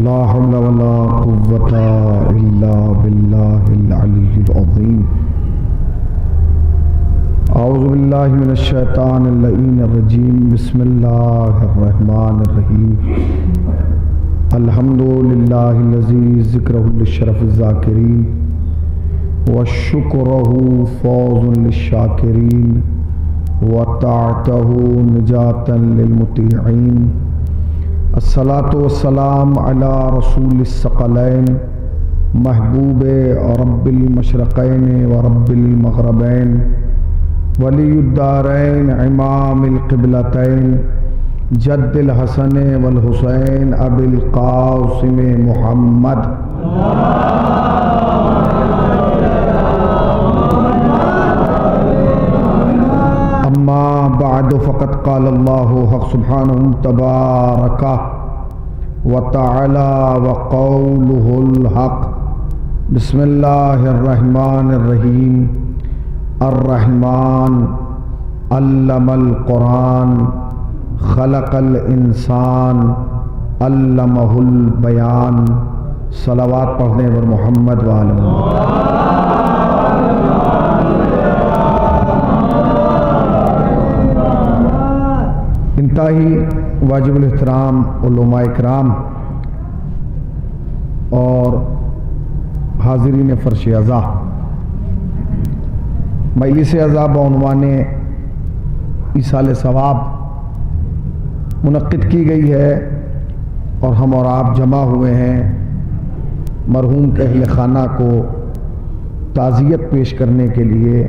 ला हौला वला कुव्वता इल्ला बिल्लाहिल अलीय्यिल अज़ीम। औज़ु बिल्लाहि मिनश शैतानिर लईनिर रजीम। बिस्मिल्लाहिर रहमानिर रहीम। अल्हम्दुलिल्लाहिल्लज़ी ज़िक्रुहु लिश्शरफ़िज़ ज़ाकिरीन व शुक्रुहु फ़ौज़ुन लिश्शाकिरीन व ताअतुहु निजातन लिलमुतीईन। अस्सलातु वस्सलाम अला रसूलिस सकलैन महबूबे रब्बिल मशरक़ैन व रब्बिल मग़रबैन वलियुद्दारैन इमामिल क़िबलतैन जद्दिल हसन वल हुसैन अबिल क़ासिम मुहम्मद। अम्मा बाद फ़क़त क़ाल अल्लाहु हक़ सुब्हानहु तबारक व तआला व क़ौलुहुल हक़। बिस्मिल्लाहिर रहमानिर रहीम। अर्रहमान अल्लमल क़ुरान खलक़ल इंसान अल्लमहुल बयान। सलावात पढ़ने पर मोहम्मद व आले मोहम्मद। इंतहाई वाजिबुल एहतराम उलमाए किराम और हाज़रीन फ़र्श अज़ा, मजलिस अज़ा बउनवाने ईसाल सवाब मुनक़्क़िद की गई है और हम और आप जमा हुए हैं मरहूम के अहले खाना को ताज़ियत पेश करने के लिए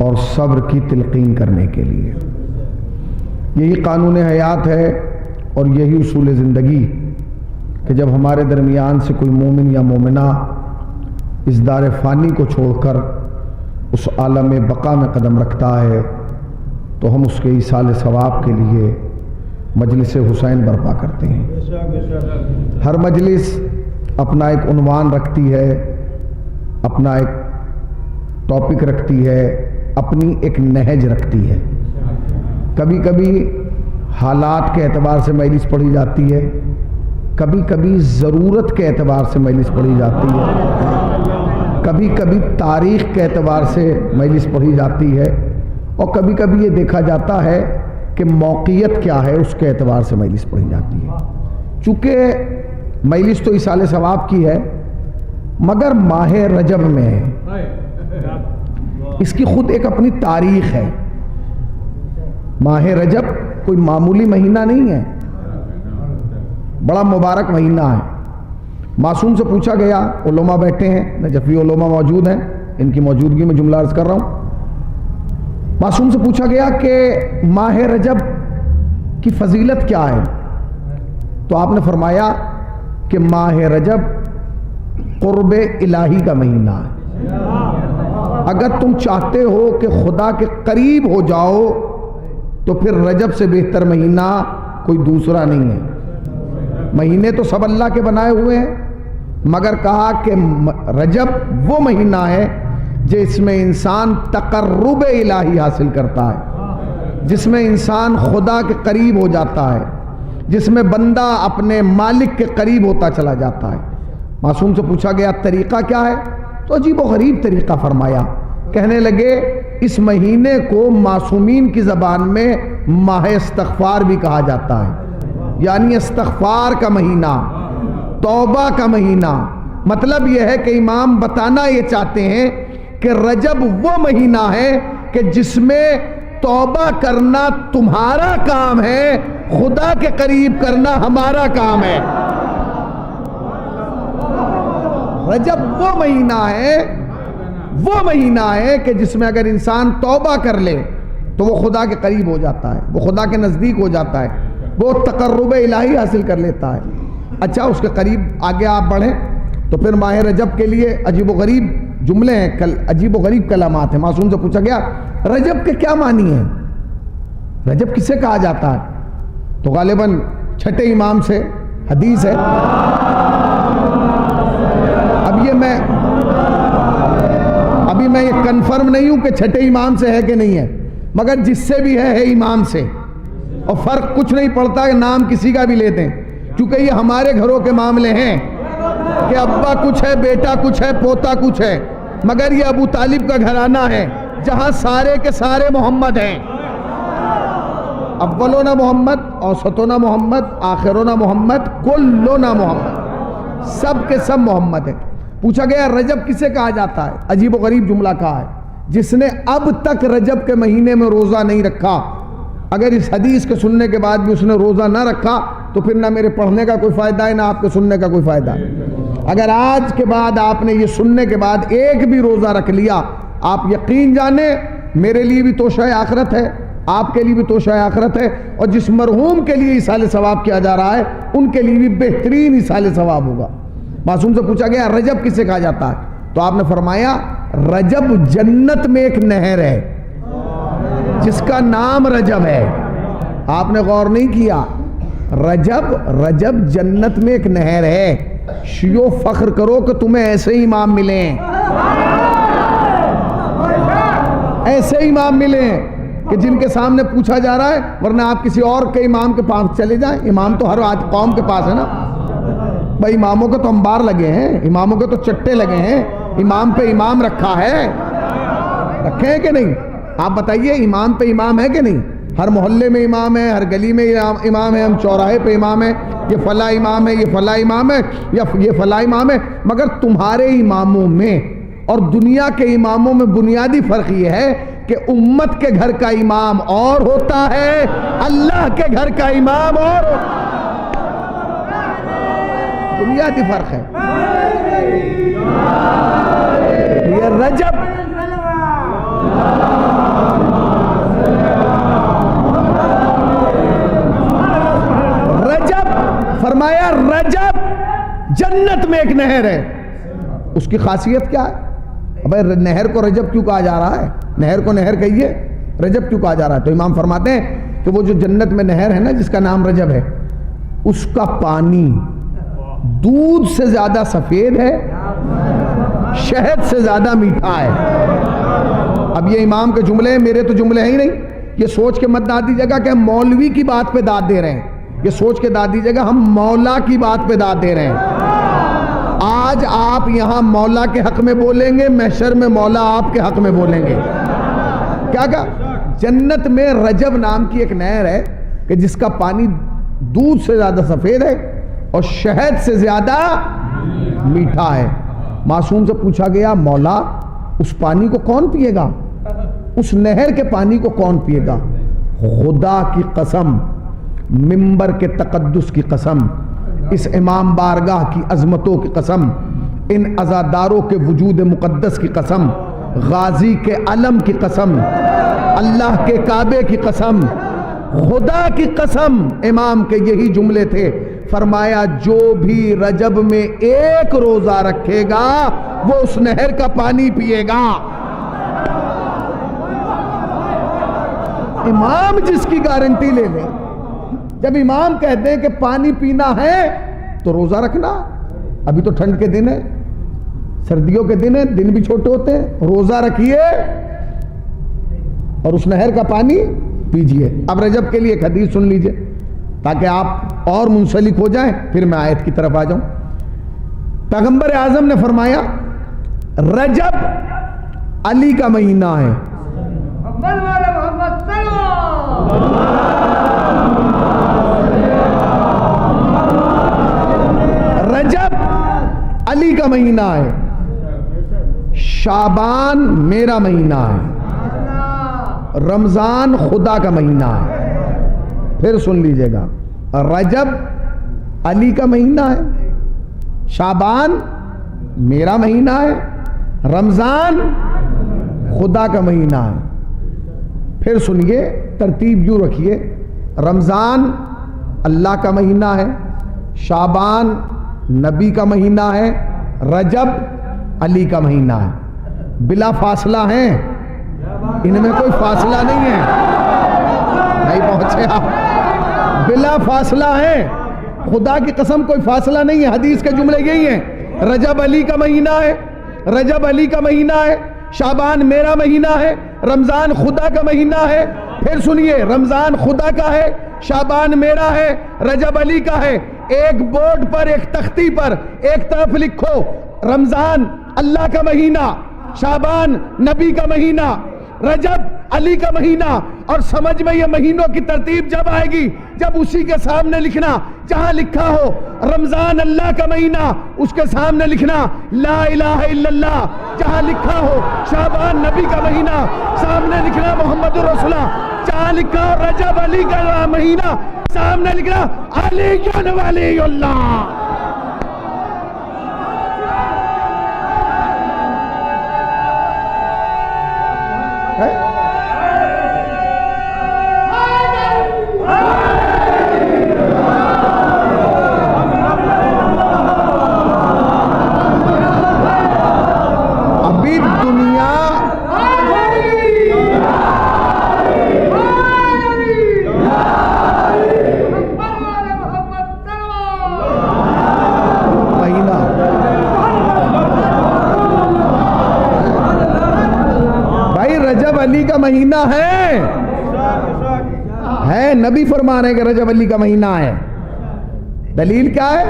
और सब्र की तिलक़ीन करने के लिए। यही कानून हयात है और यही उसूल ज़िंदगी कि जब हमारे दरमियान से कोई मोमिन या मोमिना इस दार फ़ानी को छोड़कर उस आलम बका में कदम रखता है तो हम उसके ईसाल सवाब के लिए मजलिस हुसैन बर्पा करते हैं। हर मजलिस अपना एक उन्वान रखती है, अपना एक टॉपिक रखती है, अपनी एक नहज रखती है। कभी कभी हालात के एतबार से मजलिस पढ़ी जाती है, कभी कभी ज़रूरत के एतबार से मजलिस पढ़ी जाती है, कभी कभी तारीख़ के एतबार से मजलिस पढ़ी जाती है और कभी कभी ये देखा जाता है कि मौक़ियत क्या है उसके एतबार से मजलिस पढ़ी जाती है। चूँकि मजलिस तो ईसाल सवाब की है मगर माह रजब में है, इसकी ख़ुद एक अपनी तारीख़ है। माह रजब कोई मामूली महीना नहीं है, बड़ा मुबारक महीना है। मासूम से पूछा गया, उलमा बैठे हैं, नजफ़ी उलमा मौजूद हैं, इनकी मौजूदगी में जुमला अर्ज़ कर रहा हूँ। मासूम से पूछा गया कि माह रजब की फजीलत क्या है, तो आपने फरमाया कि माह रजब क़ुर्ब इलाही का महीना है। अगर तुम चाहते हो कि खुदा के करीब हो जाओ तो फिर रजब से बेहतर महीना कोई दूसरा नहीं है। महीने तो सब अल्लाह के बनाए हुए हैं मगर कहा कि रजब वो महीना है जिसमें इंसान तक़र्रुब इलाही हासिल करता है, जिसमें इंसान खुदा के करीब हो जाता है, जिसमें बंदा अपने मालिक के करीब होता चला जाता है। मासूम से पूछा गया तरीक़ा क्या है, तो अजीब व गरीब तरीक़ा फरमाया। कहने लगे इस महीने को मासूमीन की ज़बान में माह इस्तग़फ़ार भी कहा जाता है, यानी इस्तग़फ़ार का महीना, तौबा का महीना। मतलब यह है कि इमाम बताना ये चाहते हैं कि रजब वो महीना है कि जिसमें तौबा करना तुम्हारा काम है, खुदा के करीब करना हमारा काम है। रजब वो महीना है कि जिसमें अगर इंसान तौबा कर ले तो वो खुदा के करीब हो जाता है, वो खुदा के नज़दीक हो जाता है, वो तक़र्रुब इलाही हासिल कर लेता है। अच्छा, उसके करीब आगे आप बढ़ें तो फिर माह रजब के लिए अजीब व गरीब जुमले हैं, अजीब व गरीब कलामात हैं। मासूम से पूछा गया रजब के क्या मानी है, रजब किसे कहा जाता है, तो गालिबन छठे इमाम से हदीस है। अभी मैं ये कन्फर्म नहीं हूं कि छठे इमाम से है कि नहीं है, मगर जिससे भी है इमाम से, और फ़र्क कुछ नहीं पड़ता कि नाम किसी का भी लेते हैं। क्योंकि ये हमारे घरों के मामले हैं कि अब्बा कुछ है, बेटा कुछ है, पोता कुछ है, मगर ये अबू तालिब का घराना है जहां सारे के सारे मोहम्मद हैं। अव्वलोना मोहम्मद, औसतोना मोहम्मद, आखिरोना मोहम्मद, कुल्लोना मोहम्मद, सब के सब मोहम्मद है। पूछा गया रजब किसे कहा जाता है? अजीब व गरीब जुमला कहा है, जिसने अब तक रजब के महीने में रोजा नहीं रखा। अगर इस हदीस के सुनने के बाद भी उसने रोजा ना रखा तो फिर ना मेरे पढ़ने का कोई फायदा है, ना आपके सुनने का कोई फायदा है। अगर आज के बाद आपने ये सुनने के बाद एक भी रोजा रख लिया, आप यकीन जाने मेरे लिए भी तोशा आखरत है, आपके लिए भी तोशा आखरत है, और जिस मरहूम के लिए इसाले सवाब किया जा रहा है उनके लिए भी बेहतरीन इसाले सवाब होगा। मासूम से पूछा गया रजब किसे कहा जाता है? तो आपने फरमाया रजब जन्नत में एक नहर है जिसका नाम रजब है। आपने गौर नहीं किया, रजब जन्नत में एक नहर है। शियो फख्र करो कि तुम्हें ऐसे ही इमाम मिले, ऐसे ही इमाम मिले कि जिनके सामने पूछा जा रहा है, वरना आप किसी और के इमाम के पास चले जाएं। इमाम तो हर कौम के पास है ना भाई, इमामों के तो अंबार लगे हैं, इमामों के तो चट्टे लगे हैं, इमाम पे इमाम रखा है, रखे हैं कि नहीं? आप बताइए, इमाम पे इमाम है कि नहीं? हर मोहल्ले में इमाम है, हर गली में इमाम है, हम चौराहे पे इमाम है, ये फला इमाम है, ये फला इमाम है, या ये फला इमाम है। मगर तुम्हारे इमामों में और दुनिया के इमामों में बुनियादी फर्क ये है कि उम्मत के घर का इमाम और होता है, अल्लाह के घर का इमाम और बुनियादी फर्क है। ये रजब फरमाया रजब जन्नत में एक नहर है। उसकी खासियत क्या है? अबे नहर को रजब क्यों कहा जा रहा है? नहर को नहर कहिए, रजब क्यों कहा जा रहा है? तो इमाम फरमाते हैं कि वो जो जन्नत में नहर है ना जिसका नाम रजब है, उसका पानी दूध से ज्यादा सफेद है, शहद से ज्यादा मीठा है। अब ये इमाम के जुमले हैं, मेरे तो जुमले हैं ही नहीं। ये सोच के मत दाद दीजिएगा कि हम मौलवी की बात पे दाद दे रहे हैं, ये सोच के दाद दीजिएगा हम मौला की बात पे दाद दे रहे हैं। आज आप यहां मौला के हक में बोलेंगे, महशर में मौला आपके हक में बोलेंगे। क्या कहा? जन्नत में रजब नाम की एक नहर है कि जिसका पानी दूध से ज्यादा सफेद है और शहद से ज्यादा मीठा है। मासूम से पूछा गया मौला उस पानी को कौन पिएगा? उस नहर के पानी को कौन पिएगा? खुदा की कसम, मिंबर के तकद्दुस की कसम, इस इमाम बारगाह की अजमतों की कसम, इन अज़ादारों के वजूद मुक़द्दस की कसम, गाजी के अलम की कसम, अल्लाह के काबे की कसम, खुदा की कसम, इमाम के यही जुमले थे। फरमाया जो भी रजब में एक रोजा रखेगा वो उस नहर का पानी पिएगा। इमाम जिसकी गारंटी ले ले, जब इमाम कहते हैं कि पानी पीना है तो रोजा रखना। अभी तो ठंड के दिन है, सर्दियों के दिन है, दिन भी छोटे होते हैं, रोजा रखिए और उस नहर का पानी पीजिए। अब रजब के लिए एक हदीस सुन लीजिए ताकि आप और मुंसलिक हो जाएं, फिर मैं आयत की तरफ आ जाऊं। पैगंबर आजम ने फरमाया रजब अली का महीना है। रजब अली का महीना है, शाबान मेरा महीना है, रमजान खुदा का महीना है। फिर सुन लीजिएगा, रजब अली का महीना है, शाबान मेरा महीना है, रमजान खुदा का महीना है। फिर सुनिए, तरतीब यूं रखिए, रमजान अल्लाह का महीना है, शाबान नबी का महीना है, रजब अली का महीना है। बिला फासला है, इनमें कोई फासला नहीं है, नहीं पहुंचे आप, बिला फासला है, खुदा की कसम कोई फासला नहीं है। हदीस के जुमले यही हैं, रजब अली का महीना है, रजब अली का महीना है, शाबान मेरा महीना है, रमजान खुदा का महीना है, फिर सुनिए, रमजान खुदा का है, शाबान मेरा है, रजब अली का है। एक बोर्ड पर, एक तख्ती पर एक तरफ लिखो रमजान अल्लाह का महीना, शाबान नबी का महीना, रजब अली का महीना। और समझ में ये महीनों की तरतीब जब आएगी जब उसी के सामने लिखना, जहां लिखा हो रमजान अल्लाह का महीना उसके सामने लिखना ला इलाहा इल्लल्लाह, जहां लिखा हो शाबान नबी का महीना सामने लिखना मोहम्मद रसूलुल्लाह, जहां लिखा हो रजब अली का महीना सामने लिखना अली वलीउल्लाह। अभी दुनिया महीना भाई रजब अली का महीना है, नबी फरमा रहे कि रजब अली का महीना है। दलील क्या है?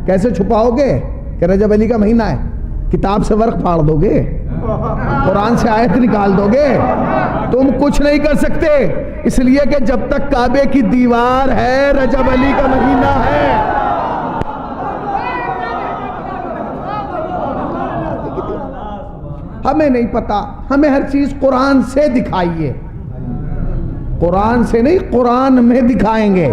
कैसे छुपाओगे कि रजब अली का महीना है? किताब से वर्क फाड़ दोगे, कुरान से आयत निकाल दोगे, तुम कुछ नहीं कर सकते। इसलिए कि जब तक काबे की दीवार है रजब अली का महीना है। हमें नहीं पता, हमें हर चीज कुरान से दिखाइए, कुरान से नहीं कुरान में दिखाएंगे।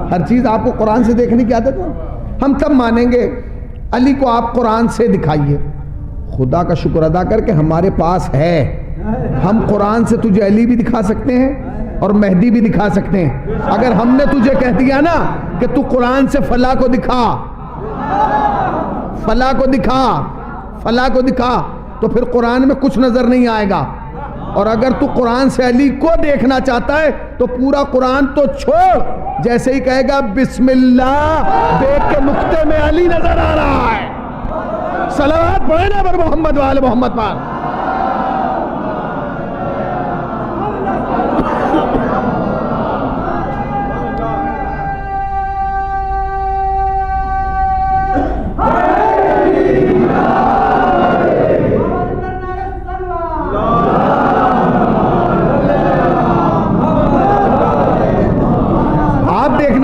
हर चीज आपको कुरान से देखने की आदत है, हम तब मानेंगे। अली को आप कुरान से दिखाइए। खुदा का शुक्र अदा करके हमारे पास है, हम कुरान से तुझे अली भी दिखा सकते हैं और मेहदी भी दिखा सकते हैं। अगर हमने तुझे कह दिया ना कि तू कुरान से फला को दिखा, फला को दिखा, फला को दिखा, तो फिर कुरान में कुछ नजर नहीं आएगा। और अगर तू कुरान से अली को देखना चाहता है तो पूरा कुरान तो छोड़, जैसे ही कहेगा बिस्मिल्लाह देख के नुक्ते में अली नजर आ रहा है। सलावत पढ़े ना पर मोहम्मद वाले मोहम्मद पर।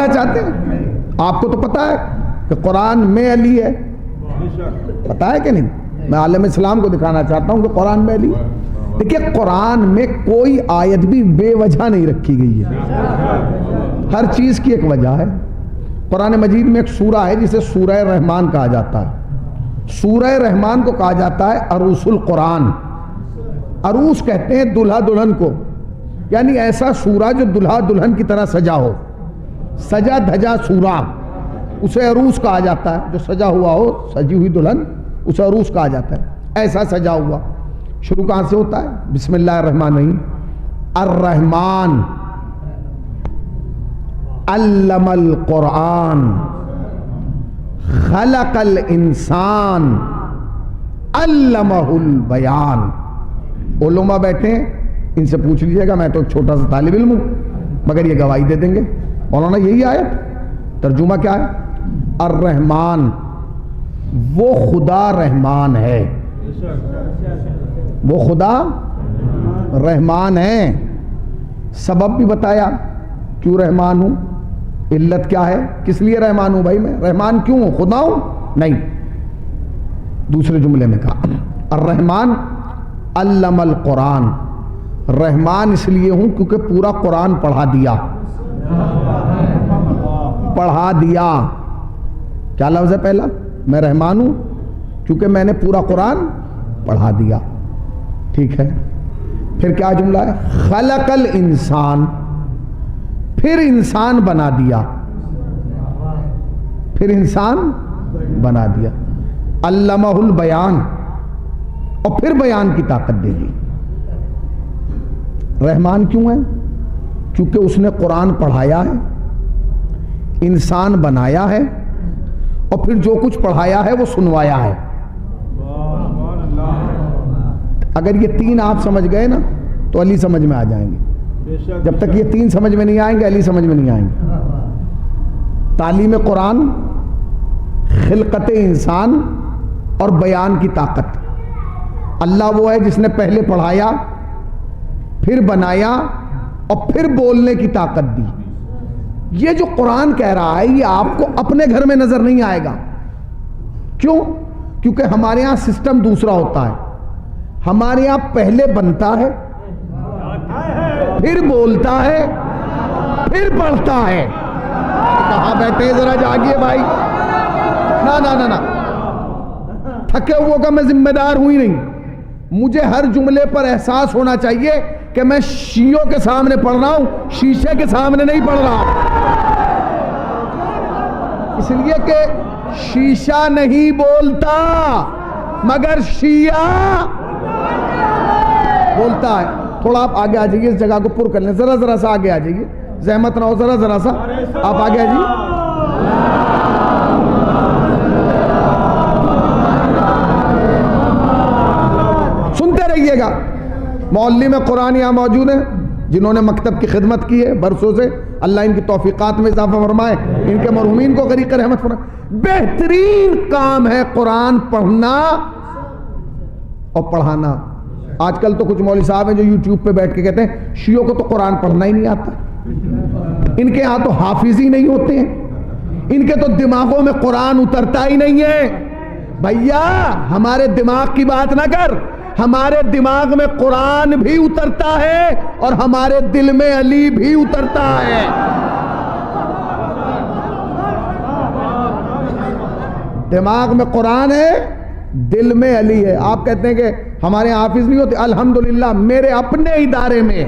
चाहते हैं? आपको तो पता है कि कुरान में अली है, पता है कि नहीं? मैं आलम इस्लाम को दिखाना चाहता हूं कि कुरान में अली। देखिए, कुरान में कोई आयत भी बेवजह नहीं रखी गई है, हर चीज की एक वजह है। कुरान मजीद में एक सूरा है जिसे सूरह रहमान कहा जाता है। सूरह रहमान को कहा जाता है अरूसुल कुरान। अरूस कहते हैं दुल्हा दुल्हन को, यानी ऐसा सूरा जो दुल्हा दुल्हन की तरह सजा हो, सजा धजा सूरा, उसे अरूस कहा जाता है। जो सजा हुआ हो, सजी हुई दुल्हन, उसे अरूस कहा जाता है। ऐसा सजा हुआ। शुरू कहां से होता है? बिस्मिल्लाहिर्रहमानिर्रहीम। अर्रहमान अल्लमल कुरान खलकल इंसान अल्लमहुल बयान। उलमा बैठे हैं, इनसे पूछ लीजिएगा, मैं तो एक छोटा सा तालिब इल्म हूं, मगर ये गवाही दे देंगे। मौलाना यही आयत, तर्जुमा क्या है? अर्रहमान, वो खुदा रहमान है, वो खुदा रहमान है। सबब भी बताया क्यों रहमान हूं, इल्लत क्या है, किस लिए रहमान हूं। भाई मैं रहमान क्यों हूं? खुदा हूं? नहीं। दूसरे जुमले में कहा अर्रहमान अल्लमल कुरान, रहमान इसलिए हूं क्योंकि पूरा कुरान पढ़ा दिया, पढ़ा दिया। क्या लफ्ज़ है पहला? मैं रहमान हूं क्योंकि मैंने पूरा कुरान पढ़ा दिया। ठीक है, फिर क्या जुमला है? खलकल इंसान, फिर इंसान बना दिया, फिर इंसान बना दिया। अल्लमहुल बयान, और फिर बयान की ताकत दे दी। रहमान क्यों है? क्योंकि उसने कुरान पढ़ाया है, इंसान बनाया है, और फिर जो कुछ पढ़ाया है वो सुनवाया है। अगर ये तीन आप समझ गए ना तो अली समझ में आ जाएंगे। जब तक ये तीन समझ में नहीं आएंगे, अली समझ में नहीं आएंगे। तालीम कुरान, खिलकत इंसान और बयान की ताकत। अल्लाह वो है जिसने पहले पढ़ाया, फिर बनाया और फिर बोलने की ताकत दी। ये जो कुरान कह रहा है, ये आपको अपने घर में नजर नहीं आएगा। क्यों? क्योंकि हमारे यहां सिस्टम दूसरा होता है। हमारे यहां पहले बनता है, फिर बोलता है, फिर पढ़ता है। कहां बैठे, जरा जागिए भाई। ना ना ना ना, थके हुए का मैं जिम्मेदार हूं ही नहीं। मुझे हर जुमले पर एहसास होना चाहिए कि मैं शीयों के सामने पढ़ रहा हूं, शीशे के सामने नहीं पढ़ रहा। इसलिए कि शीशा नहीं बोलता, मगर शिया बोलता है। थोड़ा आप आगे आ जाइए, इस जगह को पुर कर लें। जरा जरा सा आगे आ जाइए, जहमत ना हो, जरा जरा सा आप आगे आ जाइए। सुनते रहिएगा। मौलवी में कुरान यहाँ मौजूद है, जिन्होंने मकतब की खिदमत की है बरसों से। अल्लाह इनकी तौफीकात में इजाफा फरमाए, इनके मरहूमीन को गरीक रहमत फरमाए। बेहतरीन काम है कुरान पढ़ना और पढ़ाना। आजकल तो कुछ मौलवी साहब हैं जो यूट्यूब पे बैठ के कहते हैं शियों को तो कुरान पढ़ना ही नहीं आता। इनके यहाँ तो हाफिज ही नहीं होते हैं, इनके तो दिमागों में कुरान उतरता ही नहीं है। भैया हमारे दिमाग की बात ना कर, हमारे दिमाग में कुरान भी उतरता है और हमारे दिल में अली भी उतरता है। दिमाग में कुरान है, दिल में अली है। आप कहते हैं कि हमारे हाफिज नहीं होते। अल्हम्दुलिल्लाह मेरे अपने इदारे में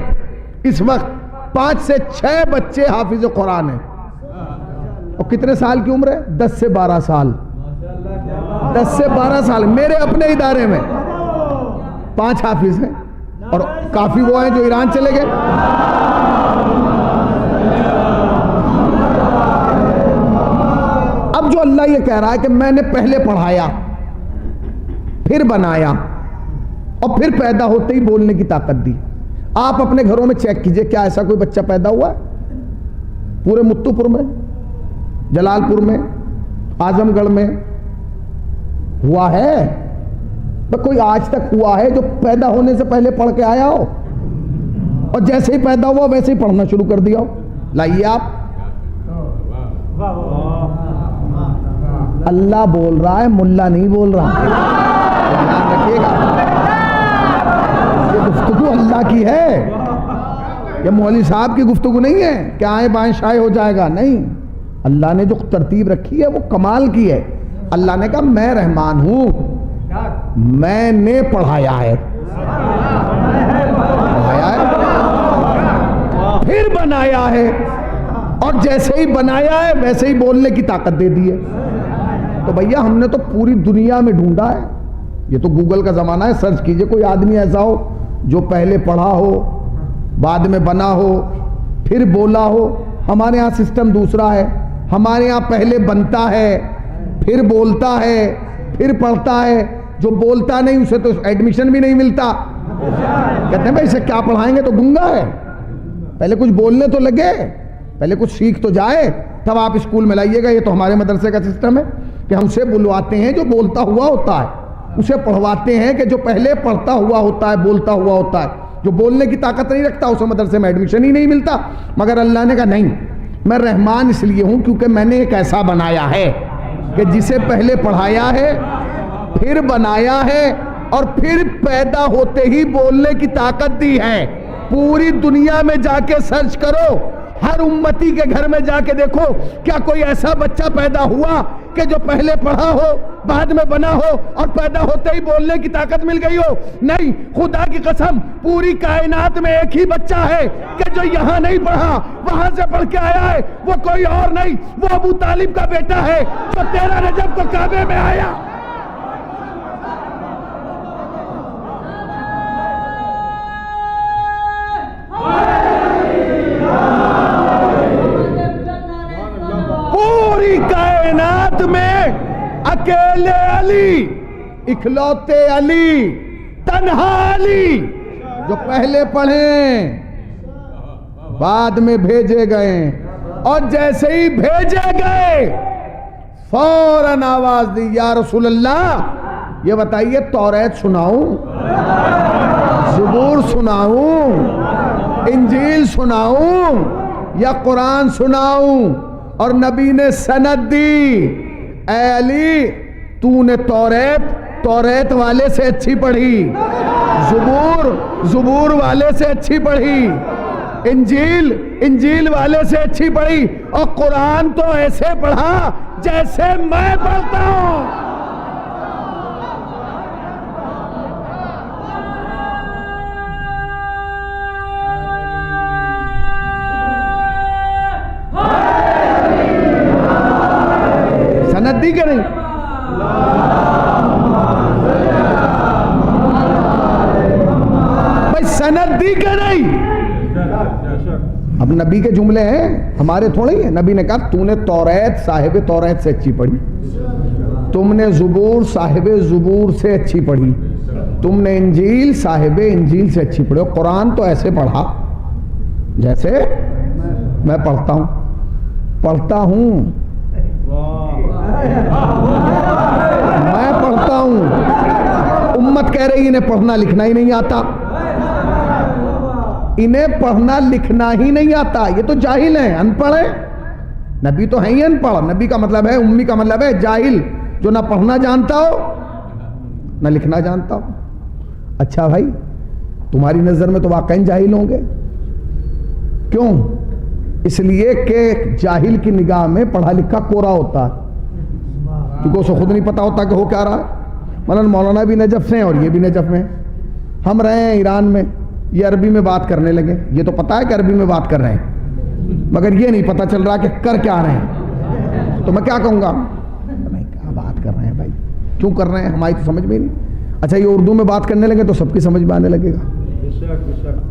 इस वक्त 5 से 6 बच्चे हाफिज कुरान हैं। और कितने साल की उम्र है? 10 से 12 साल। 10 से 12 साल मेरे अपने इदारे में 5 हाफिज हैं, और काफी वो हैं जो ईरान चले गए। अब जो अल्लाह ये कह रहा है कि मैंने पहले पढ़ाया, फिर बनाया और फिर पैदा होते ही बोलने की ताकत दी। आप अपने घरों में चेक कीजिए, क्या ऐसा कोई बच्चा पैदा हुआ है? पूरे मुत्तुपुर में, जलालपुर में, आजमगढ़ में हुआ है? तो कोई आज तक हुआ है जो पैदा होने से पहले पढ़ के आया हो और जैसे ही पैदा हुआ वैसे ही पढ़ना शुरू कर दिया हो? लाइए आप। अल्लाह बोल रहा है, मुल्ला नहीं बोल रहा। ध्यान रखिएगा, ये गुफ्तगू अल्लाह की है, ये मौलवी साहब की गुफ्तगू नहीं है कि आए बाएं शाये हो जाएगा। नहीं, अल्लाह ने जो तरतीब रखी है वो कमाल की है। अल्लाह ने कहा मैं रहमान हूं, मैंने पढ़ाया है, फिर बनाया है, और जैसे ही बनाया है वैसे ही बोलने की ताकत दे दी है। तो भैया हमने तो पूरी दुनिया में ढूंढा है। ये तो गूगल का जमाना है, सर्च कीजिए कोई आदमी ऐसा हो जो पहले पढ़ा हो, बाद में बना हो, फिर बोला हो। हमारे यहाँ सिस्टम दूसरा है। हमारे यहाँ पहले बनता है, फिर बोलता है, फिर पढ़ता है। जो बोलता नहीं उसे तो एडमिशन भी नहीं मिलता। कहते हैं भाई इसे क्या पढ़ाएंगे, तो गूंगा है। पहले कुछ बोलने तो लगे, पहले कुछ सीख तो जाए, तब आप स्कूल में लाइएगा। ये तो हमारे मदरसे का सिस्टम है कि हम उसे बुलवाते हैं जो बोलता हुआ होता है, उसे पढ़वाते हैं कि जो पहले पढ़ता हुआ होता है, बोलता हुआ होता है। जो बोलने की ताकत नहीं रखता उसे मदरसे में एडमिशन ही नहीं मिलता। मगर अल्लाह ने कहा नहीं, मैं रहमान इसलिए हूं क्योंकि मैंने एक ऐसा बनाया है कि जिसे पहले पढ़ाया है, फिर बनाया है और फिर पैदा होते ही बोलने की ताकत दी है। पूरी दुनिया में जाके सर्च करो, हर उम्मती के घर में जाके देखो, क्या कोई ऐसा बच्चा पैदा हुआ कि जो पहले पढ़ा हो, बाद में बना हो और पैदा होते ही बोलने की ताकत मिल गई हो? नहीं, खुदा की कसम पूरी कायनात में एक ही बच्चा है कि जो यहां नहीं पढ़ा, वहां से पढ़ के आया है। वो कोई और नहीं, वो अबू तालिब का बेटा है जो 13 रजब को काबे में आया। पूरी कायनात में अकेले अली, इखलौते अली, तन्हा अली जो पहले पढ़े बाद में भेजे गए, और जैसे ही भेजे गए फौरन आवाज दी, या रसूल अल्लाह ये बताइए तौरात सुनाऊं, ज़बूर सुनाऊं, इंजील सुनाऊं या कुरान सुनाऊं? और नबी ने सनद दी, ऐ अली तूने तौरात वाले से अच्छी पढ़ी, ज़बूर वाले से अच्छी पढ़ी, इंजील वाले से अच्छी पढ़ी, और कुरान तो ऐसे पढ़ा जैसे मैं पढ़ता हूं। सनद दी कि नहीं? भाई सनद दी कि नहीं? अब नबी के जुमले हैं, हमारे थोड़े ही है। नबी ने कहा तूने तौरात साहिब तौरात से अच्छी पढ़ी, तुमने ज़बूर साहिब ज़बूर से अच्छी पढ़ी, तुमने इंजील साहिब इंजील से अच्छी पढ़ी, और कुरान तो ऐसे पढ़ा जैसे मैं पढ़ता हूं। मैं पढ़ता हूं। उम्मत कह रही इन्हें पढ़ना लिखना ही नहीं आता, इन्हें पढ़ना लिखना ही नहीं आता, ये तो जाहिल हैं, अनपढ़ है। नबी तो है ही अनपढ़, नबी का मतलब है, उम्मी का मतलब है जाहिल, जो ना पढ़ना जानता हो ना लिखना जानता हो। अच्छा भाई, तुम्हारी नजर में तो वाकई जाहिल होंगे। क्यों? इसलिए कि जाहिल की निगाह में पढ़ा लिखा कोरा होता है, क्योंकि उसे खुद नहीं पता होता कि हो क्या रहा है। मतलब मौलाना भी नजफ से हैं और ये भी नजफ में। हम रहे हैं ईरान में, ये अरबी में बात करने लगे, ये तो पता है कि अरबी में बात कर रहे हैं, मगर ये नहीं पता चल रहा कि कर क्या रहे हैं। तो मैं क्या कहूँगा, मैं क्या बात कर रहे हैं भाई, क्यों कर रहे हैं, हमारी तो समझ में नहीं। अच्छा, ये उर्दू में बात करने लगे तो सबकी समझ में आने लगेगा।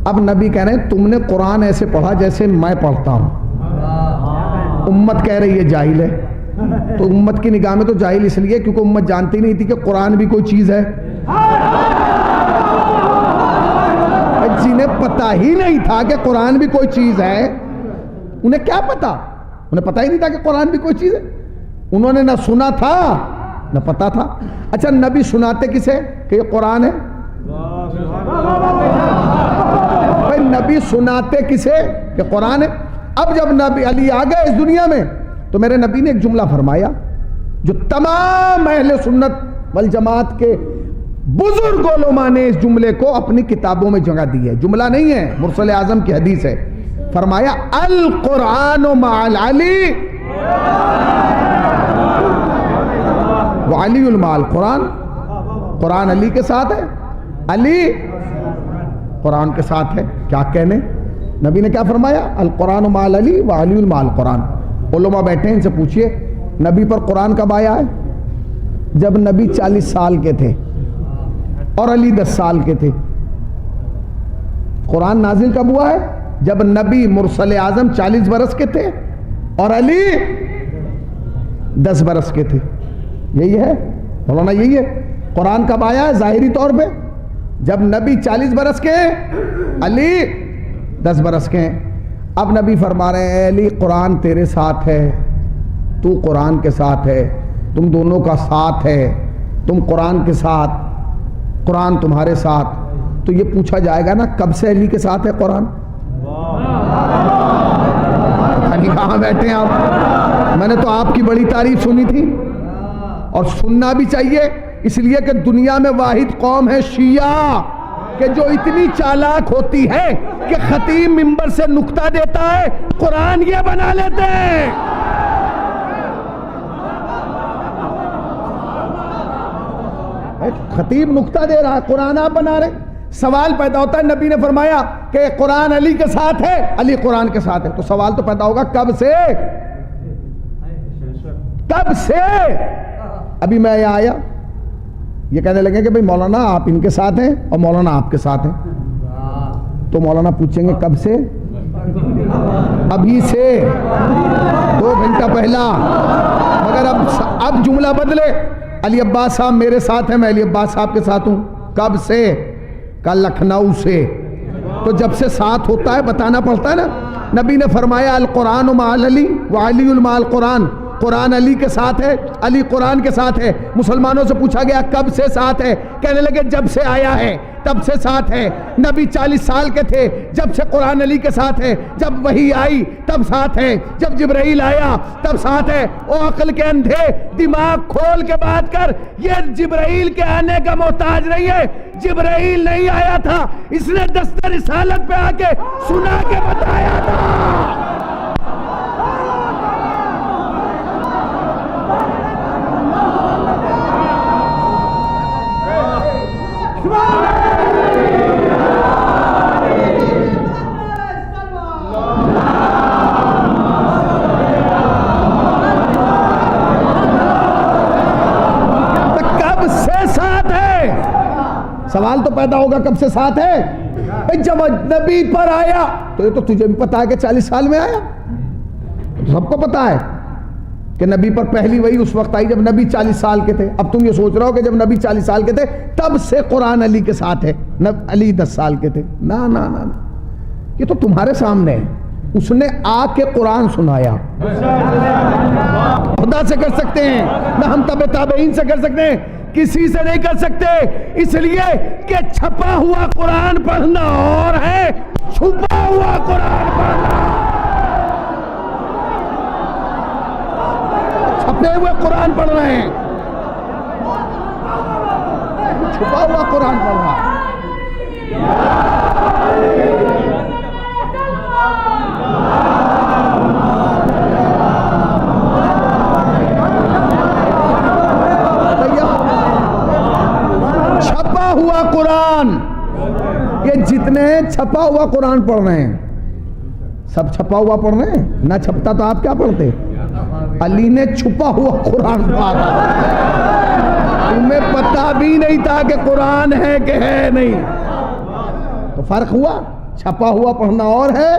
अब नबी कह रहे हैं तुमने कुरान ऐसे पढ़ा जैसे मैं पढ़ता हूँ। उम्मत कह रही है जाहिल है, तो उम्मत की निगाह में तो जाहिल इसलिए क्योंकि उम्मत जानती नहीं थी कि कुरान भी कोई चीज है। जिन्हें पता ही नहीं था कि कुरान भी कोई चीज है, उन्हें क्या पता, उन्हें पता ही नहीं था कि कुरान भी कोई चीज है। उन्होंने ना सुना था ना पता था। अच्छा, नबी सुनाते किसे कि ये कुरान है? भाई नबी सुनाते किसे कि कुरान है? अब जब नबी अली आ गए इस दुनिया में, तो मेरे नबी ने एक जुमला फरमाया जो तमाम अहले सुन्नत वल जमात के बुजुर्ग उलमा ने इस जुमले को अपनी किताबों में जगह दी है। जुमला नहीं है, मुरसल आजम की हदीस है। फरमाया अल कुरान मअल अली व अली मअल कुरान। कुरान अली के साथ है, अली कुरान के साथ है। क्या कहने, नबी ने क्या फरमाया, अल कुरान मअल अली व अली मअल कुरान। उलमा बैठे, इनसे पूछिए नबी पर कुरान कब आया है? जब नबी 40 साल के थे और अली 10 साल के थे। कुरान नाजिल कब हुआ है? जब नबी मुरसल आजम 40 बरस के थे और अली 10 बरस के थे। यही है मौलाना, यही है। कुरान कब आया है जाहिरी तौर पे? जब नबी 40 बरस के, अली 10 बरस के हैं। अब नबी फरमा रहे हैं अली कुरान तेरे साथ है, तू कुरान के साथ है, तुम दोनों का साथ है, तुम कुरान के साथ, कुरान तुम्हारे साथ। तो ये पूछा जाएगा ना कब से अली के साथ है कुरान? अली कहाँ बैठे हैं आप? मैंने तो आपकी बड़ी तारीफ सुनी थी और सुनना भी चाहिए, इसलिए कि दुनिया में वाहिद कौम है शिया कि जो इतनी चालाक होती है कि खतीब मिंबर से नुक्ता देता है, कुरान ये बना लेते हैं। खतीब नुक्ता दे रहा है, कुरान आप बना रहे। सवाल पैदा होता है, नबी ने फरमाया कि कुरान अली के साथ है, अली कुरान के साथ है। तो सवाल तो पैदा होगा कब से? कब से? अभी मैं यहाँ आया, ये कहने लगे कि भाई मौलाना आप इनके साथ हैं और मौलाना आपके साथ हैं। तो मौलाना पूछेंगे कब से? अभी से, 2 घंटा पहला। मगर अब जुमला बदले, अली अब्बास साहब मेरे साथ हैं, मैं अली अब्बास साहब के साथ हूं। कब से? कल लखनऊ से। तो जब से साथ होता है बताना पड़ता है ना। नबी ने फरमाया अल कुरान माल अली व अली माल कुरान, कुरान अली के साथ है, अली कुरान के साथ है। मुसलमानों से पूछा गया कब से साथ है, कहने लगे जब से आया है तब से साथ है। नबी 40 साल के थे जब से कुरान अली के साथ है, जब वही आई तब साथ है, जब जिब्राइल आया तब साथ है। ओ अक्ल के अंधे, दिमाग खोल के बात कर, ये जिब्राइल के आने का मोहताज नहीं है। जिब्राइल नहीं आया था, इसने दस्तर रिसालत पे आके सुना के बताया था। सवाल तो पैदा होगा कब से साथ है। जब नबी पर आया तो ये तो तुझे भी पता है कि 40 साल में आया, तो सबको पता है कि नबी पर पहली वही उस वक्त आई जब नबी 40 साल के थे। अब तुम ये सोच रहे हो कि जब नबी 40 साल के थे तब से कुरान अली के साथ है, अली 10 साल के थे। ना ना ना ना, ये तो तुम्हारे सामने है। उसने आके कुरान सुनाया। खुदा से कर सकते हैं ना, हम तबे ताबईन से कर सकते हैं, किसी से नहीं कर सकते। इसलिए कि छपा हुआ कुरान पढ़ना और है, छुपा हुआ कुरान पढ़ना। छपे हुए कुरान पढ़ रहे हैं, छुपा हुआ कुरान पढ़ रहा है। छपा हुआ कुरान, ये जितने छपा हुआ कुरान पढ़ रहे हैं सब छपा हुआ पढ़ रहे हैं। ना छपता तो आप क्या पढ़ते? अली ने छुपा हुआ कुरान पढ़ा, तुम्हें पता भी नहीं था कि कुरान है कि है नहीं। तो फर्क हुआ, छपा हुआ पढ़ना और है,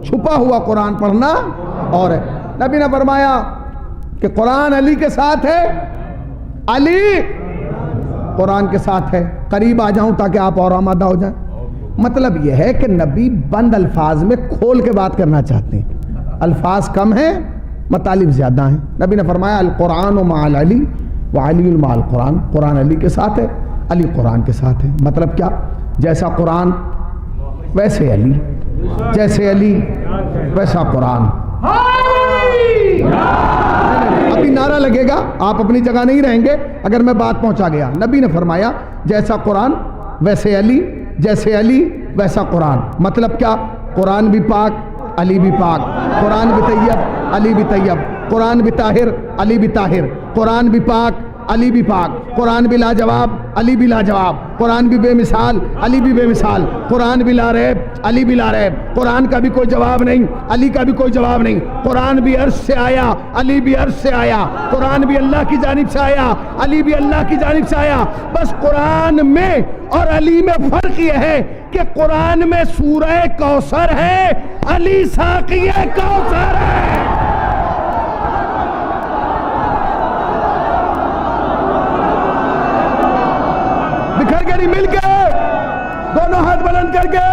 छुपा हुआ कुरान पढ़ना और है। नबी ने फरमाया कि कुरान अली के साथ है, अली कुरान के साथ है। करीब आ जाऊं ताकि आप और आमादा हो जाएं। मतलब यह है कि नबी बंद अल्फाज में खोल के बात करना चाहते हैं। अल्फाज कम हैं, मतालिब ज्यादा हैं। नबी ने फरमाया अल कुरान माल अली व अली माल कुरान, कुरान अली के साथ है, अली कुरान के साथ है। मतलब क्या? जैसा कुरान वैसे अली, जैसे अली वैसा कुरान। अभी नारा लगेगा, आप अपनी जगह नहीं रहेंगे अगर मैं बात पहुंचा गया। नबी ने फरमाया जैसा कुरान वैसे अली, जैसे अली वैसा कुरान। मतलब क्या? कुरान भी पाक, अली भी पाक, कुरान भी तैयब, अली भी तैयब, कुरान भी ताहिर, अली भी ताहिर, कुरान भी पाक, अली भी पाक, कुरान भी लाजवाब, अली भी लाजवाब, कुरान भी बेमिसाल, अली भी बेमिसाल, कुरान भी लारैब, अली भी लारैब, कुरान का भी कोई जवाब नहीं, अली का भी कोई जवाब नहीं। कुरान भी अर्श से आया, अली भी अर्श से आया, कुरान भी अल्लाह की जानिब से आया, अली भी अल्लाह की जानिब से आया। बस कुरान में और अली में फर्क यह है कि कुरान में सूरह कौसर है, अली साक़िए कौसर है। बिखर के नहीं, मिल के, दोनों हाथ बुलंद करके।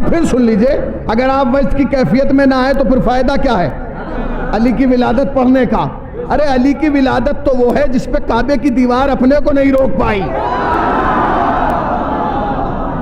फिर सुन लीजिए, अगर आप वक्त की कैफियत में ना आए तो फिर फायदा क्या है अली की विलादत पढ़ने का? अरे अली की विलादत तो वो है जिस पे काबे की दीवार अपने को नहीं रोक पाई।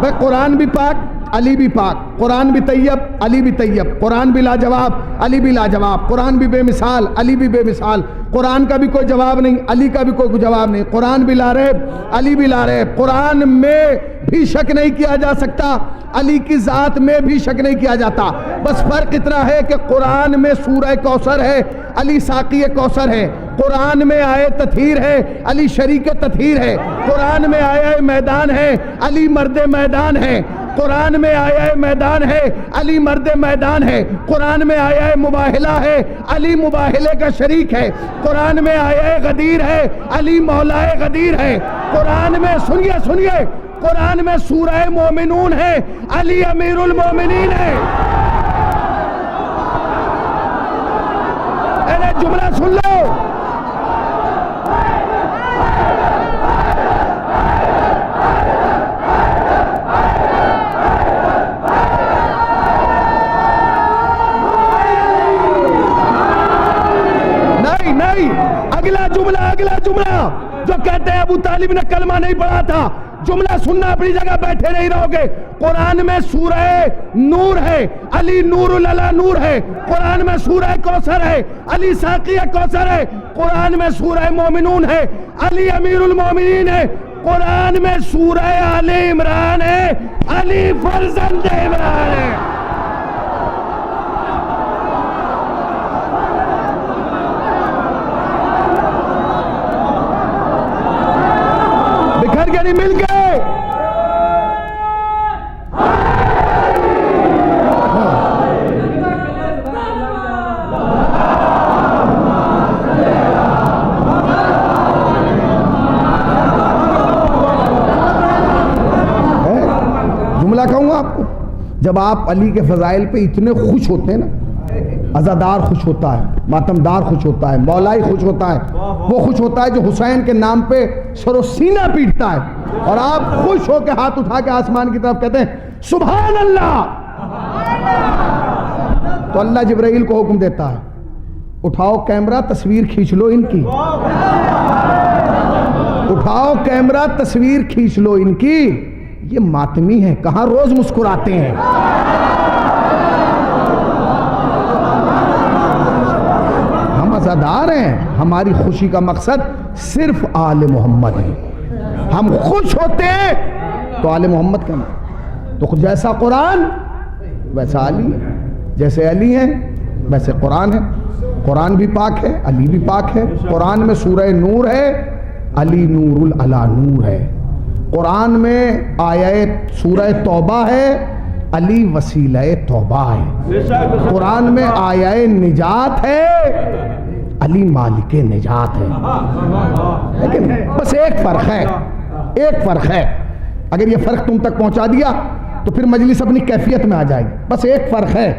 भाई कुरान भी पाक, अली भी पाक, कुरान भी तैयब, अली भी तैयब, कुरान भी लाजवाब, अली भी लाजवाब, कुरान भी बेमिसाल, अली भी बेमिसाल, कुरान का भी कोई जवाब नहीं, अली का भी कोई जवाब नहीं, कुरान भी लारेब, अली भी लारेब, कुरान में भी शक नहीं किया जा सकता, अली की ज़ात में भी शक नहीं किया जाता। बस फ़र्क इतना है कि कुरान में सूरह कौसर है, अली साक़ी कौसर है, कुरान में आए तथीर है, अली शरीक तथीर है, कुरान में आया मैदान है, अली मर्द मैदान है, कुरान में आया मैदान है, अली मर्द मैदान है, कुरान में आया मुबाहिला है, अली मुबाहिले का शरीक है, कुरान में आया गदीर है, अली मौलाए गदीर है, कुरान में सुनिए सुनिए, कुरान में सूरह मोमिनून है, अली अमीरुल मोमिनीन है। अरे जुमला सुन लो, नहीं, अगला जुमला जो कहते हैं अबू तालिब ने कलमा नहीं पढ़ा था, जुमला सुनना, अपनी जगह बैठे नहीं रहोगे। कुरान में सूरह नूर है, अली नूरुल अला नूर है, कुरान में सूरह कौसर है, अली साक़ी कौसर है, कुरान में सूरह मोमिनून है, अली अमीरुल मोमिनीन है, कुरान में सूरह आले इमरान है, अली फर्जंद इमरान है। बिखर के नहीं, मिल गए। जुमला कहूंगा आपको, जब आप अली के फजाइल पे इतने खुश होते हैं ना, अज़ादार खुश होता है, मातमदार खुश होता है, मौलाई खुश होता है, वो खुश होता है जो हुसैन के नाम पे सरो सीना पीटता है, और आप खुश होकर हाथ उठा के आसमान की तरफ कहते हैं सुभान अल्लाह। तो अल्लाह जिब्राइल को हुक्म देता है, उठाओ कैमरा, तस्वीर खींच लो इनकी, उठाओ कैमरा, तस्वीर खींच लो इनकी। ये मातमी है, कहां रोज मुस्कुराते हैं। हम अज़ादार हैं, हमारी खुशी का मकसद सिर्फ आले मोहम्मद है। हम खुश होते हैं तो आले मोहम्मद का नाम, तो जैसा कुरान वैसा अली, जैसे अली है वैसे कुरान है। कुरान भी पाक है, अली भी पाक है। कुरान में सूरह नूर है, अली नूरुल अला नूर है। कुरान में आयत सूरह तौबा है, अली वसीला तौबा है। कुरान में आयत निजात है, अली मालिक निजात है। लेकिन बस एक फर्क है, एक फर्क है। अगर ये फर्क तुम तक पहुंचा दिया तो फिर मजलिस अपनी कैफियत में आ जाएगी। बस एक फर्क है,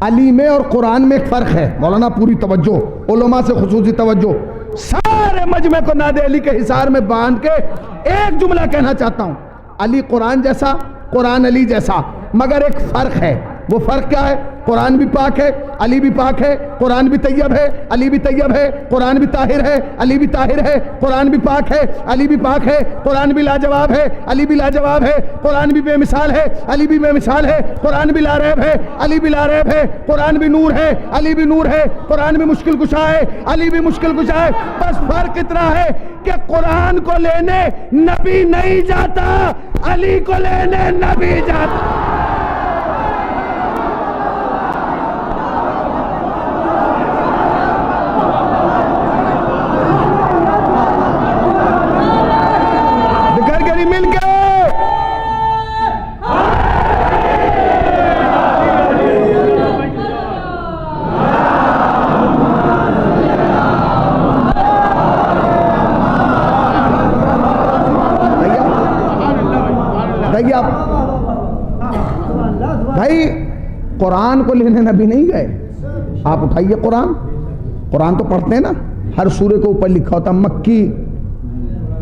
अली में और कुरान में एक फर्क है। मौलाना पूरी तवज्जो, उलमा से खुसूसी तवज्जो, सारे मजमे को नादे अली के हिसार में बांध के एक जुमला कहना चाहता हूं, अली कुरान जैसा, कुरान अली जैसा, मगर एक फर्क है। वो फर्क क्या है? कुरान भी पाक है, अली भी पाक है, कुरान भी तैयब है, अली भी तैयब है, कुरान भी ताहिर है, अली भी ताहिर है, कुरान भी पाक है, अली भी पाक है, कुरान भी लाजवाब है, अली भी लाजवाब है, कुरान भी बेमिसाल है, अली भी बेमिसाल है, कुरान भी लारैब है, अली भी लारैब है, कुरान भी नूर है, अली भी नूर है, कुरान भी मुश्किल कुशा है, अली भी मुश्किल कुशा है। बस फर्क इतना है कि कुरान को लेने नबी नहीं जाता, अली को लेने नबी जाता। मिल गए। भाई कुरान को लेने नबी नहीं गए। आप उठाइए कुरान, कुरान तो पढ़ते हैं ना, हर सूरे के ऊपर लिखा होता मक्की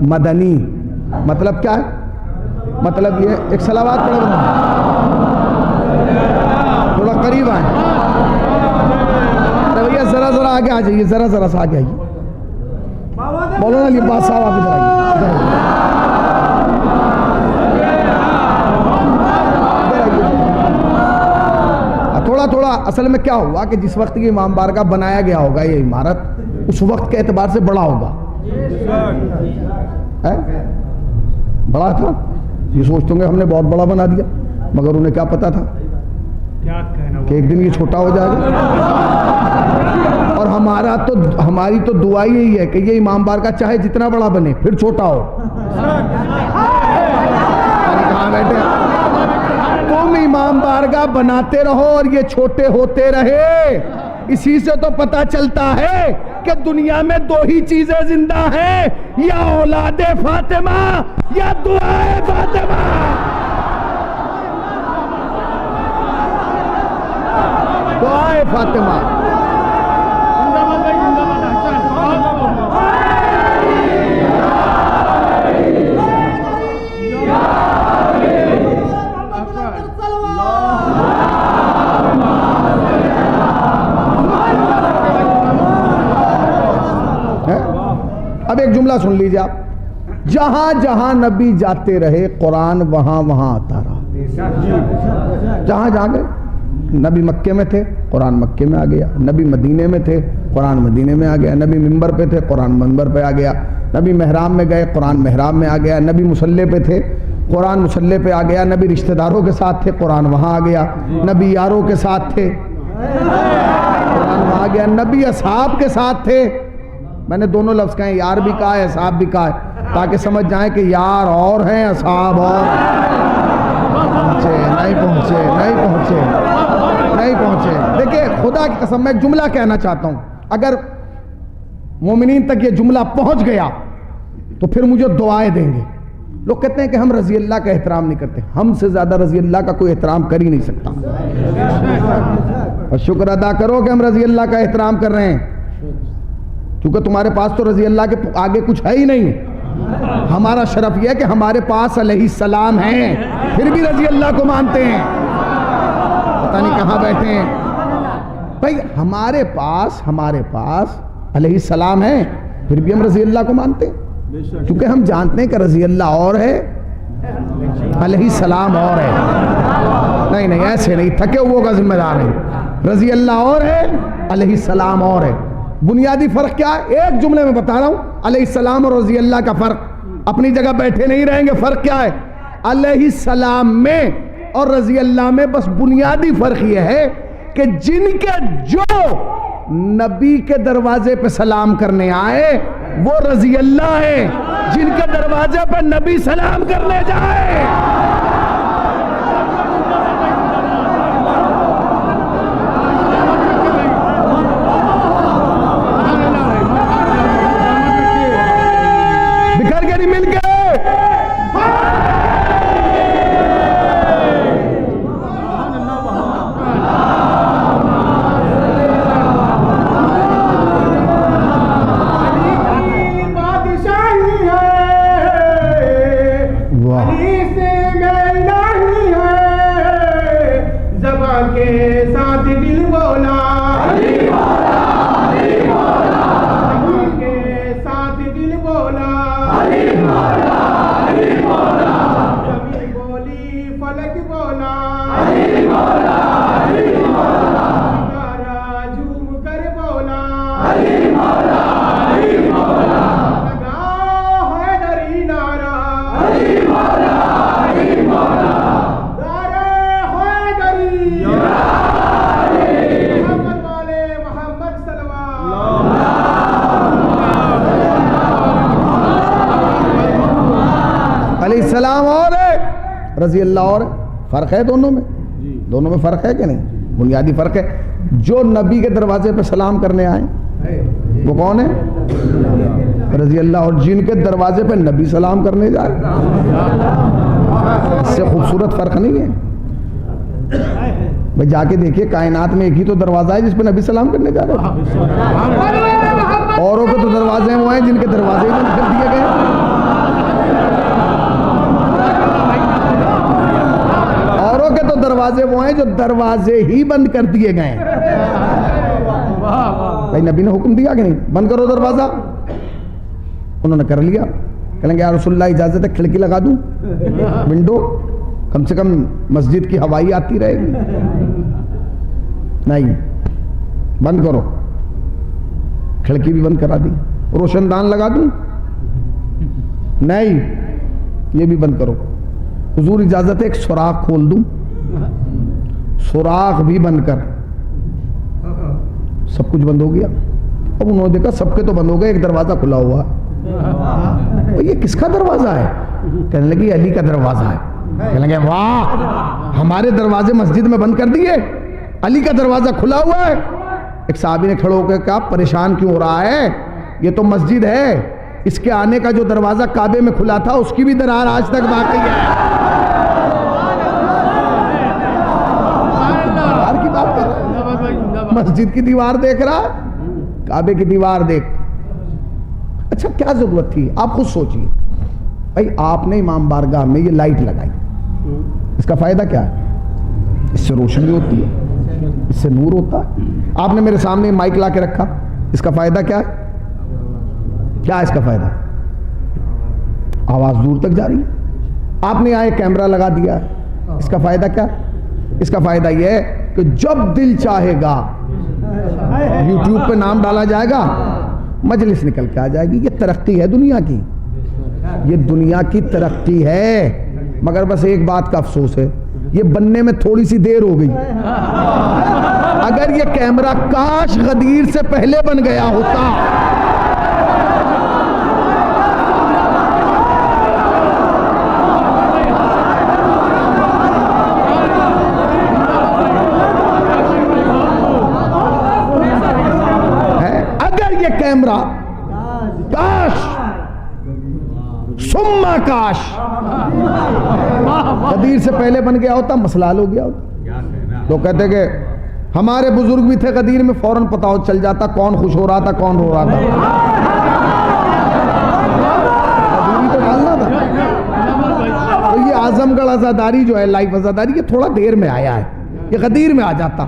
मदनी। मतलब क्या है? मतलब ये एक सलावात पढ़ो, थोड़ा करीब आए। अरे भैया जरा जरा आगे आ जाइए, जरा जरा सा आगे आइए। मौलाना लिबास साहब आप इधर आइए, असल में क्या हुआ कि जिस वक्त ये इमाम बारगाह बनाया गया होगा, ये इमारत उस वक्त के एतबार से बड़ा होगा, है? बड़ा था। ये सोचते होंगे हमने बहुत बड़ा बना दिया, मगर उन्हें क्या पता था कि एक दिन ये छोटा हो जाएगा। और हमारी तो दुआ यही है कि ये इमाम बारगाह चाहे जितना बड़ा बने फिर छोटा हो। कहाँ बैठे? तुम इमाम बारगाह बनाते रहो और ये छोटे होते रहे। इसी से तो पता चलता है कि दुनिया में दो ही चीजें जिंदा हैं, या औलादे फातिमा या दुआए फातिमा। दुआए फातिमा। अब एक जुमला सुन लीजिए आप, जहां जहां नबी जाते रहे कुरान वहां वहां आता रहा। जहां जहां गए, नबी मक्के में थे कुरान मक्के में आ गया, नबी मदीने में थे कुरान मदीने में आ गया, नबी मिंबर पे थे कुरान मिंबर पे आ गया, नबी मेहराब में गए कुरान मेहराब में आ गया, नबी मुसल्ले पे थे कुरान मुसल्ले पे आ गया, नबी रिश्तेदारों के साथ थे कुरान वहां आ गया, नबी यारों के साथ थे कुरान वहां आ गया, नबी असहाब के साथ थे। मैंने दोनों लफ्ज कहे, यार भी कहा है असहाब भी कहा है, ताकि समझ जाए कि यार और हैं असहाब और नहीं पहुंचे। देखिए खुदा की कसम, मैं एक जुमला कहना चाहता हूं, अगर मोमिनीन तक ये जुमला पहुंच गया तो फिर मुझे दुआएं देंगे। लोग कहते हैं कि हम रजी अल्लाह का एहतराम नहीं करते, हमसे ज्यादा रजी अल्लाह का कोई एहतराम कर ही नहीं सकता। और शुक्र अदा करो कि हम रजी अल्लाह का एहतराम कर रहे हैं, क्योंकि तुम्हारे पास तो रजी अल्लाह के आगे कुछ है ही नहीं। हमारा शरफ यह है कि हमारे पास अलैहिस्सलाम हैं, फिर भी रजी अल्लाह को मानते हैं। पता नहीं कहां बैठे हैं भाई। हमारे पास अलैहिस्सलाम है, फिर भी हम रजी अल्लाह को मानते हैं, क्योंकि हम जानते हैं कि रजी अल्लाह और है, अलैहिस्सलाम और है। नहीं ऐसे नहीं, थके हुए का जिम्मेदार नहीं। रजी अल्लाह और है, अलैहिस्सलाम और है। बुनियादी फर्क क्या है? एक जुमले में बता रहा हूं, अलैहिस्सलाम और रजी अल्लाह का फर्क। अपनी जगह बैठे नहीं रहेंगे। फर्क क्या है? अलैहिस्सलाम में और रजी अल्लाह में बस बुनियादी फर्क यह है कि जिनके जो नबी के दरवाजे पे सलाम करने आए वो रजी अल्लाह है, जिनके दरवाजे पे नबी सलाम करने जाए बिखर के नहीं मिल गए। सलाम और रजी अल्लाह और फर्क है दोनों में फर्क है कि नहीं? बुनियादी फर्क है। जो नबी के दरवाजे पे सलाम करने आए वो कौन है? रजी अल्लाह। और जिनके दरवाजे पे नबी सलाम करने जाए, इससे खूबसूरत फर्क नहीं है भाई। जाके देखिए, कायनात में एक ही तो दरवाजा है जिस पे नबी सलाम करने जा रहे हैं। औरों के तो दरवाजे वो हैं जिनके दरवाजे बंद कर दिए गए। औरों के तो दरवाजे वो हैं जो दरवाजे ही बंद कर दिए गए। भाई नबी ने हुक्म दिया कि नहीं, बंद करो दरवाजा, उन्होंने कर लिया। कहेंगे यार रसूलुल्लाह इजाजत है खिड़की लगा दूं, विंडो, कम से कम मस्जिद की हवाई आती रहेगी। नहीं, बंद करो। खिड़की भी बंद करा दी। रोशनदान लगा दूं? नहीं, ये भी बंद करो। हुजूर इजाजत है एक सुराख खोल दूं? सुराख भी बंद कर। सब कुछ बंद हो गया। अब उन्होंने देखा सबके तो बंद हो गए, एक दरवाजा खुला हुआ। तो ये किसका दरवाजा है? कहने लगी अली का दरवाजा है। कहने लगे वाह, हमारे दरवाजे मस्जिद में बंद कर दिए, अली का दरवाजा खुला हुआ है। एक साहबी ने खड़े होकर कहा परेशान क्यों हो रहा है, ये तो मस्जिद है, इसके आने का जो दरवाजा काबे में खुला था उसकी भी दरार आज तक बाकी है। दीवार की बात कर रहा, मस्जिद की दीवार देख रहा, काबे की दीवार देख। अच्छा क्या जरूरत थी? आप खुद सोचिए भाई, आपने इमाम बारगाह में ये लाइट लगाई, इसका फायदा क्या है? इससे रोशनी होती है, इससे नूर होता है। आपने मेरे सामने माइक ला के रखा, इसका फायदा क्या है? क्या है इसका फायदा? आवाज दूर तक जा रही है। आपने यहां एक कैमरा लगा दिया, इसका फायदा क्या? इसका फायदा यह है कि जब दिल चाहेगा यूट्यूब पे नाम डाला जाएगा, मजलिस निकल के आ जाएगी। ये तरक्की है दुनिया की, ये दुनिया की तरक्की है। मगर बस एक बात का अफसोस है, ये बनने में थोड़ी सी देर हो गई। अगर ये कैमरा काश गदीर से पहले बन गया होता, अगर ये कैमरा काश सुम्मा काश गदीर से पहले बन गया होता, मसला हल हो गया होता। तो कहते कि हमारे बुजुर्ग भी थे गदीर में, फौरन पता हो चल जाता कौन खुश हो रहा था कौन रो रहा था। गदीरी तो डालना था। तो ये आजमगढ़ आजादारी जो है, लाइव आजादारी, ये थोड़ा देर में आया है। ये गदीर में आ जाता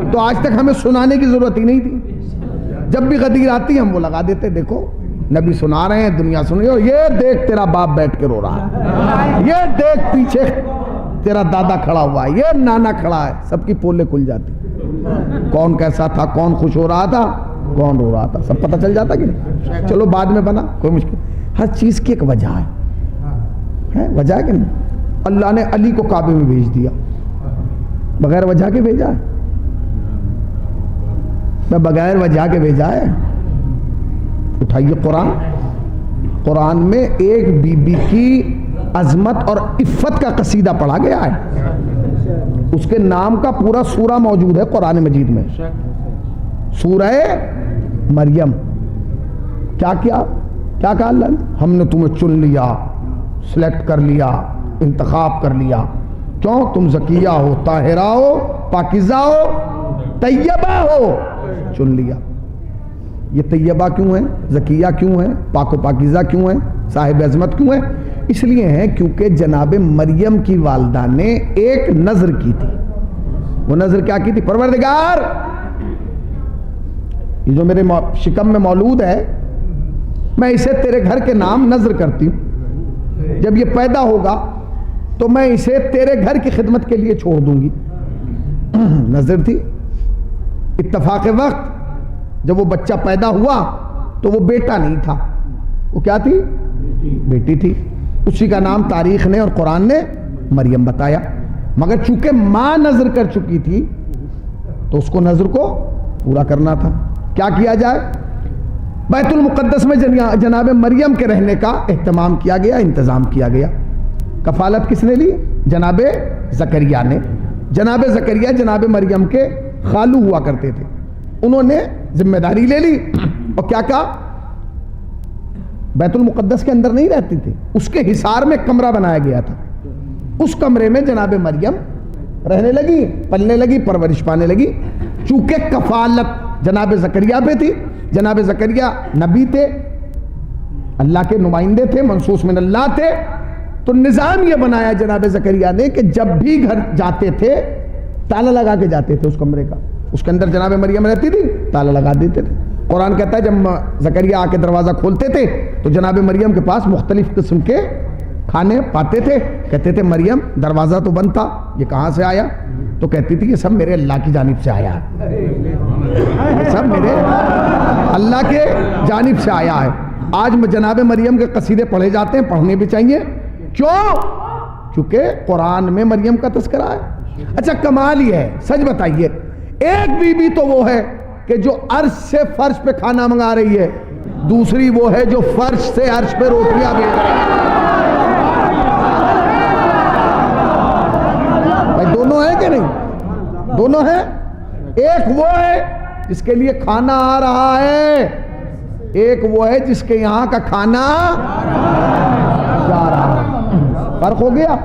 तो आज तक हमें सुनाने की जरूरत ही नहीं थी। जब भी गदीर आती हम वो लगा देते, देखो नबी सुना रहे हैं, दुनिया सुन रही हो, ये देख तेरा बाप बैठ के रो रहा है, ये देख पीछे तेरा दादा खड़ा हुआ है, ये नाना खड़ा है। सबकी पोले खुल जाती, कौन कैसा था, कौन खुश हो रहा था, कौन रो रहा था, सब पता चल जाता कि नहीं। चलो बाद में बना, कोई मुश्किल। हर चीज की एक वजह है वजह है कि नहीं? अल्लाह ने अली को काबे में भेज दिया, बगैर वजह के भेजा है? मैं बगैर वजह के भेजा है? उठाइए कुरान, कुरान में एक बीबी की अजमत और इफ़्फ़त का कसीदा पढ़ा गया है। उसके नाम का पूरा सूरा मौजूद है कुरान मजीद में, सूरह मरियम। क्या किया, क्या कहा अल्लाह ने? हमने तुम्हें चुन लिया, सिलेक्ट कर लिया, इंतखाब कर लिया। क्यों? तुम ज़किया हो, ताहिरा हो, पाकिज़ा हो, तैयबा हो, चुन लिया। ये तैयबा क्यों है, ज़किया क्यों है, पाको पाकिज़ा क्यों है, साहिब अज़मत क्यों है? इसलिए है क्योंकि जनाब मरियम की वालदा ने एक नजर की थी। वो नजर क्या की थी? परवरदिगार, ये जो मेरे शिकम में मौलूद है, मैं इसे तेरे घर के नाम नजर करती हूं। जब ये पैदा होगा तो मैं इसे तेरे घर की खिदमत के लिए छोड़ दूंगी। नजर थी। इत्तफाक वक्त जब वो बच्चा पैदा हुआ तो वो बेटा नहीं था, वो क्या थी? बेटी थी। उसी का नाम तारीख ने और कुरान ने मरियम बताया। मगर चूंकि मां नजर कर चुकी थी तो उसको नजर को पूरा करना था। क्या किया जाए? बैतुल मुक़द्दस में जनाब मरियम के रहने का एहतमाम किया गया, इंतजाम किया गया। कफालत किसने ली? जनाब ज़करिया ने। जनाब ज़करिया जनाब मरियम के खालू हुआ करते थे, उन्होंने जिम्मेदारी ले ली और क्या कहा? बैतुल मुक़द्दस के अंदर नहीं रहती थी, उसके हिसार में कमरा बनाया गया था। उस कमरे में जनाब मरियम रहने लगी, पलने लगी, परवरिश पाने लगी। चूंकि कफालत जनाब ज़करिया पे थी, जनाब ज़करिया नबी थे, अल्लाह के नुमाइंदे थे, मनसूस मिन अल्लाह थे, तो निज़ाम यह बनाया जनाब ज़करिया ने कि जब भी घर जाते थे ताला लगा के जाते थे उस कमरे का। उसके अंदर जनाब मरियम रहती थी, ताला लगा देते थे। कुरान कहता है जब ज़करिया आके दरवाज़ा खोलते थे तो जनाब मरियम के पास मुख्तलिफ किस्म के खाने पाते थे। कहते थे मरियम दरवाज़ा तो बंद था, ये कहाँ से आया? तो कहती थी ये सब मेरे अल्लाह की जानिब से आया है, ये सब मेरे अल्लाह के जानिब से आया है। आज जनाब मरियम के कसीदे पढ़े जाते हैं, पढ़ने भी चाहिए। क्यों? क्योंकि कुरान में मरियम का तस्करा है। अच्छा कमाल ही है, सच बताइए, एक बीबी तो वो है कि जो अर्श से फर्श पे खाना मंगा रही है, दूसरी वो है जो फर्श से अर्श पे रोटियां भेज रही है। भाई दोनों है कि नहीं? दोनों है। एक वो है जिसके लिए खाना आ रहा है, एक वो है जिसके यहां का खाना जा रहा है। फर्क हो गया।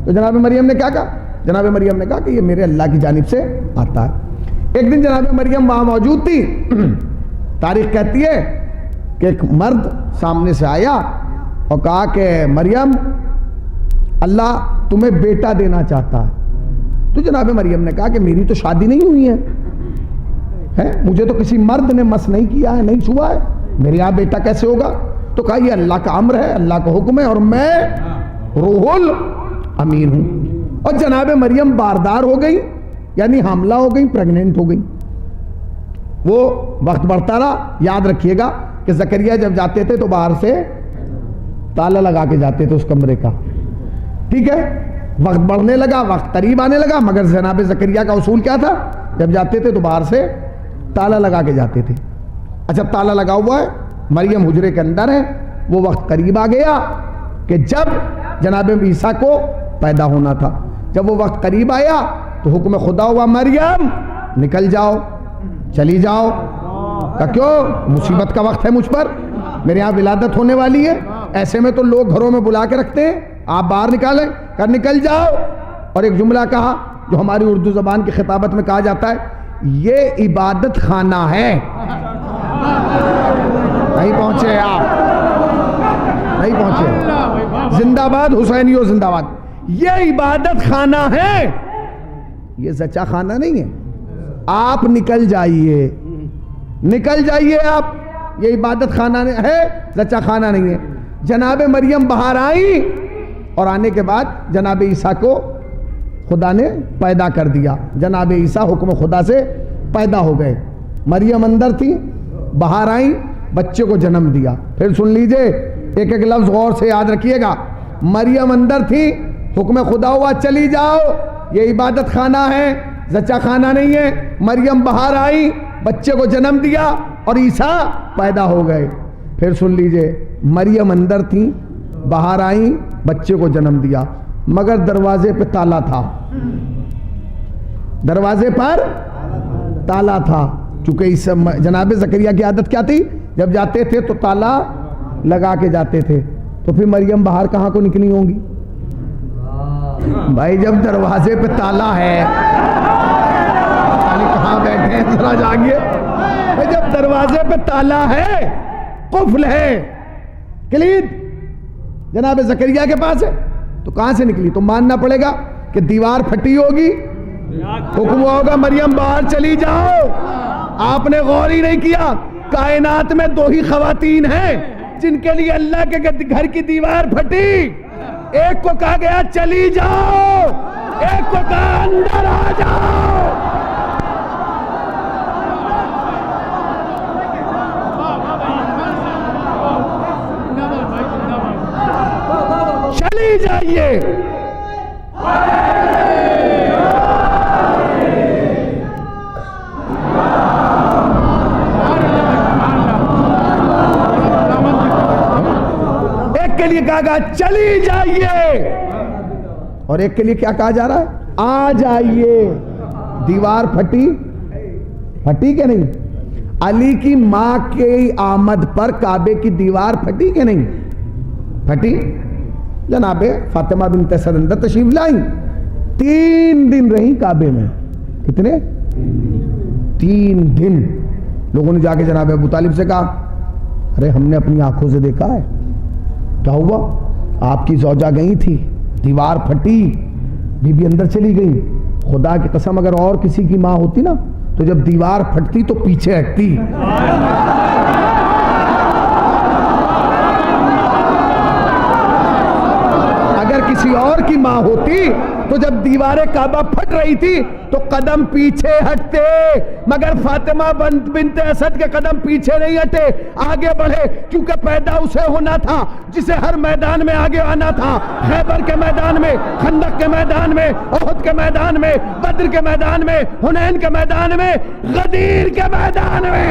तो जनाब मरियम ने क्या कहा? जनाब मरियम ने कहा कि ये मेरे अल्लाह की जानिब से आता है। एक दिन जनाब मरियम वहां मौजूद थी। तारीख कहती है कि एक मर्द सामने से आया और कहा कि मरियम, अल्लाह तुम्हें बेटा देना चाहता है। तो जनाब मरियम ने कहा कि मेरी तो शादी नहीं हुई है, मुझे तो किसी मर्द ने मस नहीं किया है, नहीं छुआ है, मेरे यहाँ बेटा कैसे होगा? तो कहा ये अल्लाह का अम्र है, अल्लाह का हुक्म है और मैं रूहुल अमीन हूं। और जनाब मरियम बारदार हो गई, यानी हामला हो गई, प्रेग्नेंट हो गई। वो वक्त बढ़ता रहा। याद रखिएगा कि जकरिया जब जाते थे तो बाहर से ताला लगा के जाते थे उस कमरे का, ठीक है। वक्त बढ़ने लगा, वक्त करीब आने लगा, मगर जनाब जकरिया का उसूल क्या था? जब जाते थे तो बाहर से ताला लगा के जाते थे। अच्छा ताला लगा हुआ है, मरियम हुजरे के अंदर है। वो वक्त करीब आ गया कि जब जनाब ईसा को पैदा होना था। जब वो वक्त करीब आया तो हुक्म खुदा हुआ, मरियम निकल जाओ, चली जाओ। का क्यों? मुसीबत का वक्त है मुझ पर, मेरे यहाँ विलादत होने वाली है। ऐसे में तो लोग घरों में बुला के रखते हैं, आप बाहर निकालें, कर निकल जाओ। और एक जुमला कहा जो हमारी उर्दू ज़बान की खिताबत में कहा जाता है, ये इबादत खाना है। नहीं पहुंचे आप, नहीं पहुंचे। जिंदाबाद हुसैनियो जिंदाबाद। ये इबादत खाना है, ये सच्चा खाना नहीं है। आप निकल जाइए, निकल जाइए आप, ये इबादत खाना है, सच्चा खाना नहीं है। जनाब मरियम बाहर आई और आने के बाद जनाब ईसा को खुदा ने पैदा कर दिया। जनाब ईसा हुक्म खुदा से पैदा हो गए। मरियम अंदर थी, बाहर आई, बच्चे को जन्म दिया। फिर सुन लीजिए, एक एक लफ्ज गौर से याद रखिएगा। मरियम अंदर थी, हुक्म खुदा हुआ, चली जाओ, ये इबादत खाना है, सच्चा खाना नहीं है। मरियम बाहर आई, बच्चे को जन्म दिया और ईसा पैदा हो गए। फिर सुन लीजिए, मरियम अंदर थी, बाहर आई, बच्चे को जन्म दिया, मगर दरवाजे पे ताला था, दरवाजे पर ताला था। चूंकि इस जनाब जकरिया की आदत क्या थी? जब जाते थे तो ताला लगा के जाते थे। तो फिर मरियम बाहर कहाँ को निकली होंगी? भाई जब दरवाजे पे ताला है, कहाँ बैठे हैं जरा जागिए। जब दरवाजे पे ताला है, कुफ्ल है, किलीद जनाब जकरिया के पास है, तो कहां से निकली? तो मानना पड़ेगा कि दीवार फटी होगी, हुक्म होगा मरियम बाहर चली जाओ। आपने गौर ही नहीं किया, कायनात में दो ही खवातीन हैं जिनके लिए अल्लाह के घर की दीवार फटी। एक को कहा गया चली जाओ, एक को कहा अंदर आ जाओ। चली जाइए। एक के लिए कहा गया चली जाइए और एक के लिए क्या कहा जा रहा है? आ जाइए। दीवार फटी, फटी के नहीं? अली की मां के आमद पर काबे की दीवार फटी के नहीं? फटी। जनाबे फातिमा बिन्त असद अंदर तशरीफ लाई, 3 दिन रही काबे में। कितने? 3 दिन। लोगों ने जाके जनाब अबू तालिब से कहा, अरे हमने अपनी आंखों से देखा है। क्या हुआ? आपकी जौजा गई थी, दीवार फटी, बीबी अंदर चली गई। खुदा की कसम अगर और किसी की माँ होती ना, तो जब दीवार फटती तो पीछे हटती। अगर किसी और की माँ होती तो जब दीवारें काबा फट रही थी तो कदम पीछे हटते, मगर फातिमा बिन्ते असद के कदम पीछे नहीं हटे, आगे बढ़े, क्योंकि पैदा उसे होना था जिसे हर मैदान में आगे आना था। खैबर के मैदान में, खंदक के मैदान में, ओहद के मैदान में, बद्र के मैदान में, हुनैन के मैदान में, गदीर के मैदान में।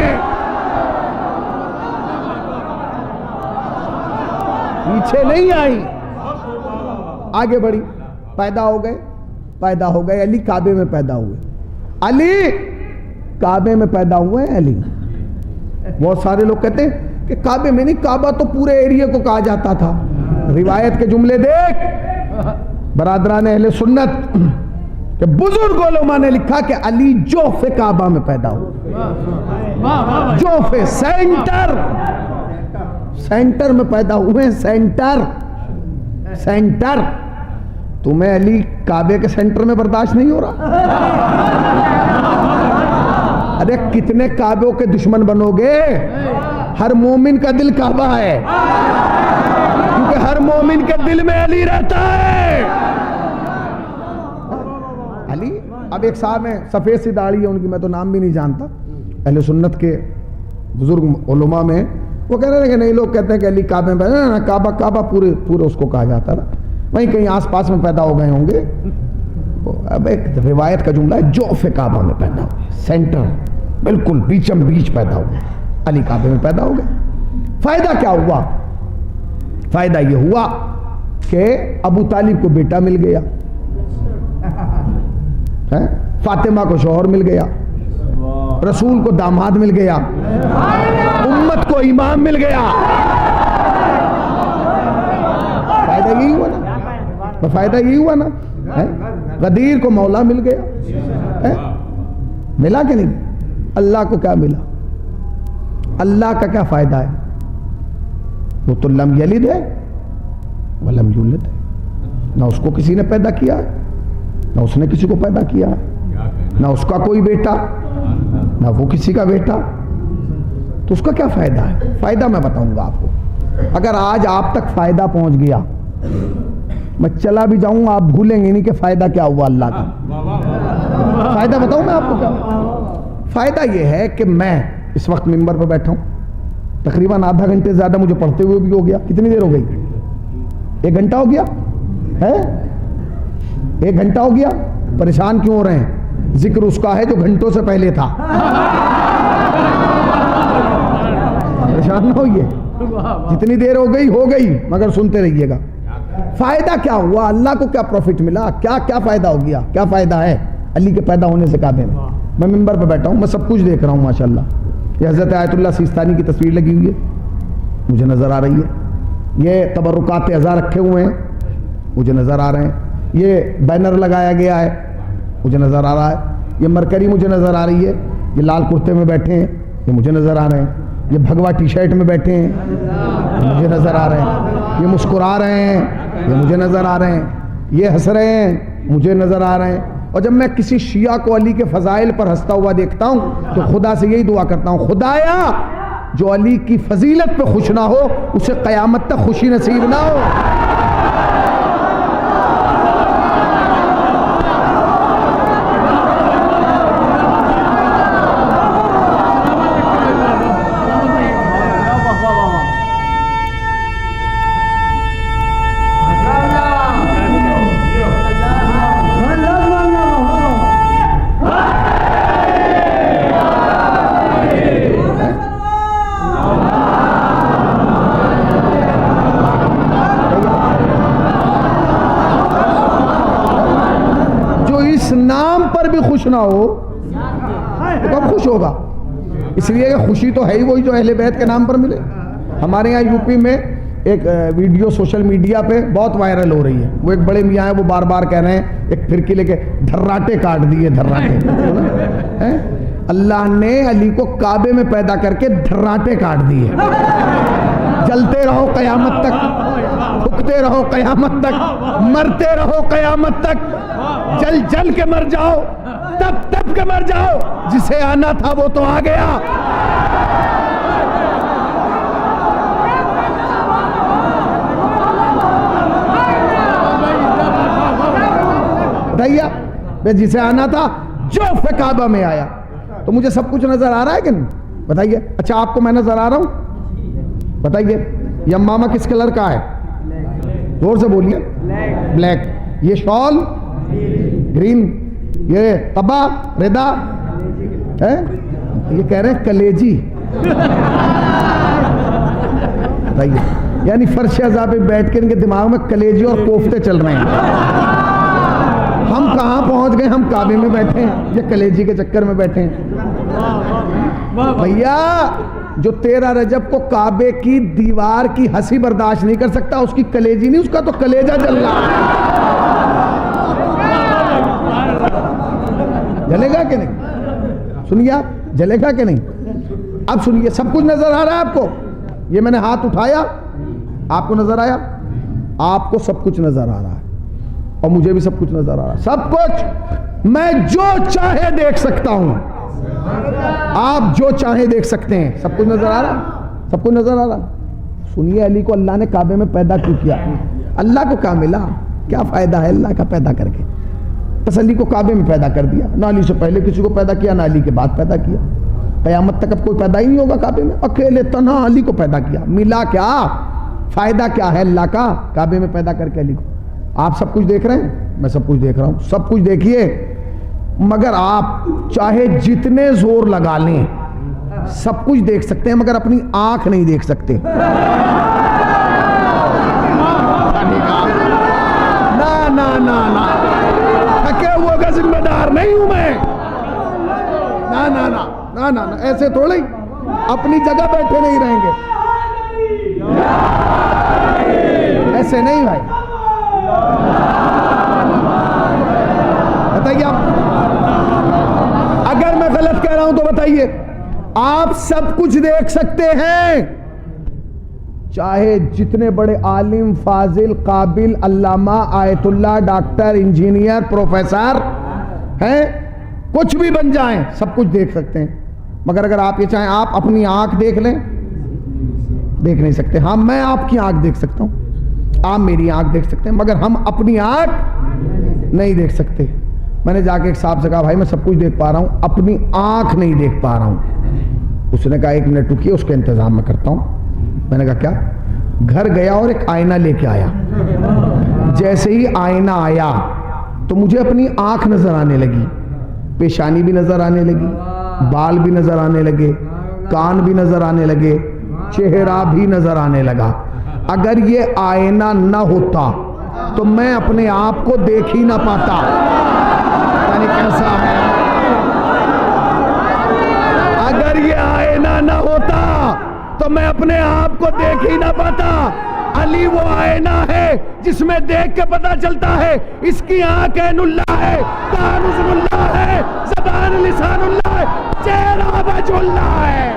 पीछे नहीं आई, आगे बढ़ी, पैदा हो गए। अली काबे में पैदा हुए, अली काबे में पैदा हुए हैं। अली, बहुत सारे लोग कहते हैं कि काबे में नहीं, काबा तो पूरे एरिया को कहा जाता था। रिवायत के जुमले देख, बरादरान अहले सुन्नत के बुजुर्ग उलमा ने लिखा कि अली जोफे काबा में पैदा हुए। जोफे, सेंटर में पैदा हुए। सेंटर तुम्हें अली काबे के सेंटर में बर्दाश्त नहीं हो रहा? अरे कितने काबों के दुश्मन बनोगे? हर मोमिन का दिल काबा है, क्योंकि हर मोमिन के दिल में अली रहता है। अली, अब एक साहब है, सफेद सी दाढ़ी है उनकी, मैं तो नाम भी नहीं जानता, अहले सुन्नत के बुजुर्ग उलमा में, वो कह रहे हैं कि नहीं, लोग कहते हैं कि अली काबे में, ना काबा पूरे उसको कहा जाता था, वहीं कहीं आसपास में पैदा हो गए होंगे। अब एक रिवायत का जुमला है, जोफे काबा में पैदा हुए, सेंटर, बिल्कुल बीचम बीच पैदा हुए, अली काबे में पैदा हो गए। फायदा क्या हुआ? फायदा यह हुआ कि अबू तालिब को बेटा मिल गया है, फातिमा को शौहर मिल गया, रसूल को दामाद मिल गया, उम्मत को इमाम मिल गया। फायदा यही हुआ ना, फायदा यही हुआ ना है? गदीर को मौला मिल गया है? मिला कि नहीं? अल्लाह को क्या मिला? अल्लाह का क्या फायदा है? वो तो लम यलिद है वलम यूलद है, ना उसको किसी ने पैदा किया है, ना उसने किसी को पैदा किया है, ना उसका कोई बेटा, ना वो किसी का बेटा, तो उसका क्या फायदा है? फायदा मैं बताऊंगा आपको। अगर आज आप तक फायदा पहुंच गया, मैं चला भी जाऊंगा, आप भूलेंगे नहीं कि फायदा क्या हुआ अल्लाह का। फायदा बताऊं मैं आपको क्या? फायदा यह है कि मैं इस वक्त मिंबर पर बैठा हूं, तकरीबन आधा घंटे से ज्यादा मुझे पढ़ते हुए भी हो गया। कितनी देर हो गई? 1 घंटा हो गया है? 1 घंटा हो गया। परेशान क्यों हो रहे हैं? जिक्र उसका है जो घंटों से पहले था। परेशान ना होइए, जितनी देर हो गई, मगर सुनते रहिएगा। फायदा क्या हुआ? अल्लाह को क्या प्रॉफिट मिला? क्या क्या फायदा हो गया? क्या फायदा है अली के पैदा होने से काबे में? मैं मिंबर पर बैठा हूं, मैं सब कुछ देख रहा हूं माशाल्लाह। ये हजरत आयतुल्लाह सिस्तानी की तस्वीर लगी हुई है, मुझे नजर आ रही है। ये तबरुकात अज़ा रखे हुए हैं, मुझे नजर आ रहे हैं। ये बैनर लगाया गया है, मुझे नजर आ रहा है। ये मरकरी मुझे नजर आ रही है। ये लाल कुर्ते में बैठे हैं, ये मुझे नजर आ रहे हैं। ये भगवा टी शर्ट में बैठे हैं, ये मुझे नजर आ रहे हैं। ये मुस्कुरा रहे हैं, ये मुझे नजर आ रहे हैं। ये हंस रहे हैं, मुझे नजर आ रहे हैं। और जब मैं किसी शिया को अली के फजाइल पर हंसता हुआ देखता हूं तो खुदा से यही दुआ करता हूं, खुदाया जो अली की फजीलत पे खुश ना हो उसे कयामत तक खुशी नसीब ना हो। नाम पर भी खुश ना हो तो कब खुश होगा? इसलिए कि खुशी तो है ही वही जो अहले बैत के नाम पर मिले। हमारे यहाँ यूपी में एक वीडियो सोशल मीडिया पे बहुत वायरल हो रही है। वो एक बड़े मियाँ हैं, वो बार बार कह रहे हैं, एक फिरकी लेके धर्राटे काट दिए, धर्राटे हैं। अल्लाह ने अली को काबे में पैदा करके धर्राटे काट दिए। जलते रहो कयामत तक, फूकते रहो कयामत तक, मरते रहो कयामत तक, जल जल के मर जाओ, तब तब के मर जाओ। जिसे आना था वो तो आ गया। बताइए आप, मैं जिसे आना था जो काबा में आया। तो मुझे सब कुछ नजर आ रहा है कि नहीं? बताइए। अच्छा, आपको मैं नजर आ रहा हूं? बताइए। यमामा किस कलर का है? जोर से बोलिए। ब्लैक। ये शॉल ग्रीन, ये तबा रेदा है, ये कह रहे हैं कलेजी। बताइए, यानी फर्श अज़ा पे बैठ के इनके दिमाग में कलेजी और कोफ्ते चल रहे हैं। हम कहां पहुंच गए? हम काबे में बैठे हैं, ये कलेजी के चक्कर में बैठे हैं। भैया, जो 13 रजब को काबे की दीवार की हंसी बर्दाश्त नहीं कर सकता, उसकी कलेजी नहीं, उसका तो कलेजा जल रहा है। जलेगा कि नहीं? सुनिए आप, जलेगा कि नहीं? अब सुनिए, सब कुछ नजर आ रहा है आपको? ये मैंने हाथ उठाया, आपको नजर आया? आपको सब कुछ नजर आ रहा है और मुझे भी सब कुछ नजर आ रहा है। सब कुछ, मैं जो चाहे देख सकता हूं, आप जो चाहे देख सकते हैं। सब कुछ नजर आ रहा, सब कुछ नजर आ रहा। सुनिए, अली को अल्लाह ने काबे में पैदा क्यों किया? अल्लाह को क्या मिला? क्या फायदा है अल्लाह का पैदा करके? बस अली को काबे में पैदा कर दिया। ना अली से पहले किसी को पैदा किया, ना अली के बाद पैदा किया। क़यामत तक अब कोई पैदा ही नहीं होगा काबे में। अकेले तन्हा अली को पैदा किया। मिला क्या? फायदा क्या है अल्लाह का काबे में पैदा करके अली को? आप सब कुछ देख रहे हैं, मैं सब कुछ देख रहा हूं। सब कुछ देखिए, मगर आप चाहे जितने जोर लगा लें, सब कुछ देख सकते हैं, मगर अपनी आंख नहीं देख सकते। ना ना ना ना, थके हुए का जिम्मेदार नहीं हूं मैं। ना ना ना ना ना ना, ऐसे थोड़ी अपनी जगह बैठे नहीं रहेंगे, ऐसे नहीं भाई। बताइए आप, अगर मैं गलत कह रहा हूं तो बताइए। आप सब कुछ देख सकते हैं, चाहे जितने बड़े आलिम, फाजिल, काबिल, अल्लामा, आयतुल्लाह, डॉक्टर, इंजीनियर, प्रोफेसर हैं, कुछ भी बन जाएं, सब कुछ देख सकते हैं। मगर अगर आप ये चाहें आप अपनी आंख देख लें, देख नहीं सकते। हाँ, मैं आपकी आंख देख सकता हूं, आप मेरी आंख देख सकते हैं, मगर हम अपनी आंख नहीं देख सकते। मैंने जाके एक साहब से कहा, भाई मैं सब कुछ देख पा रहा हूं, अपनी आंख नहीं देख पा रहा हूं। उसने कहा 1 मिनट रुकिए, उसका इंतजाम मैं करता हूं। मैंने कहा क्या? घर गया और एक आईना लेके आया। जैसे ही आईना आया तो मुझे अपनी आंख नजर आने लगी, पेशानी भी नजर आने लगी, बाल भी नजर आने लगे, कान भी नजर आने लगे, चेहरा भी नजर आने लगा। अगर ये आईना ना होता तो मैं अपने आप को देख ही ना पाता। यानी कैसा है? अगर ये आईना ना होता तो मैं अपने आप को देख ही ना पाता। अली वो आईना है जिसमें देख के पता चलता है इसकी आंख ऐनुल्लाह है, कान उज़्नुल्लाह है, ज़बान लिसानुल्लाह है, चेहरा वजहुल्लाह है।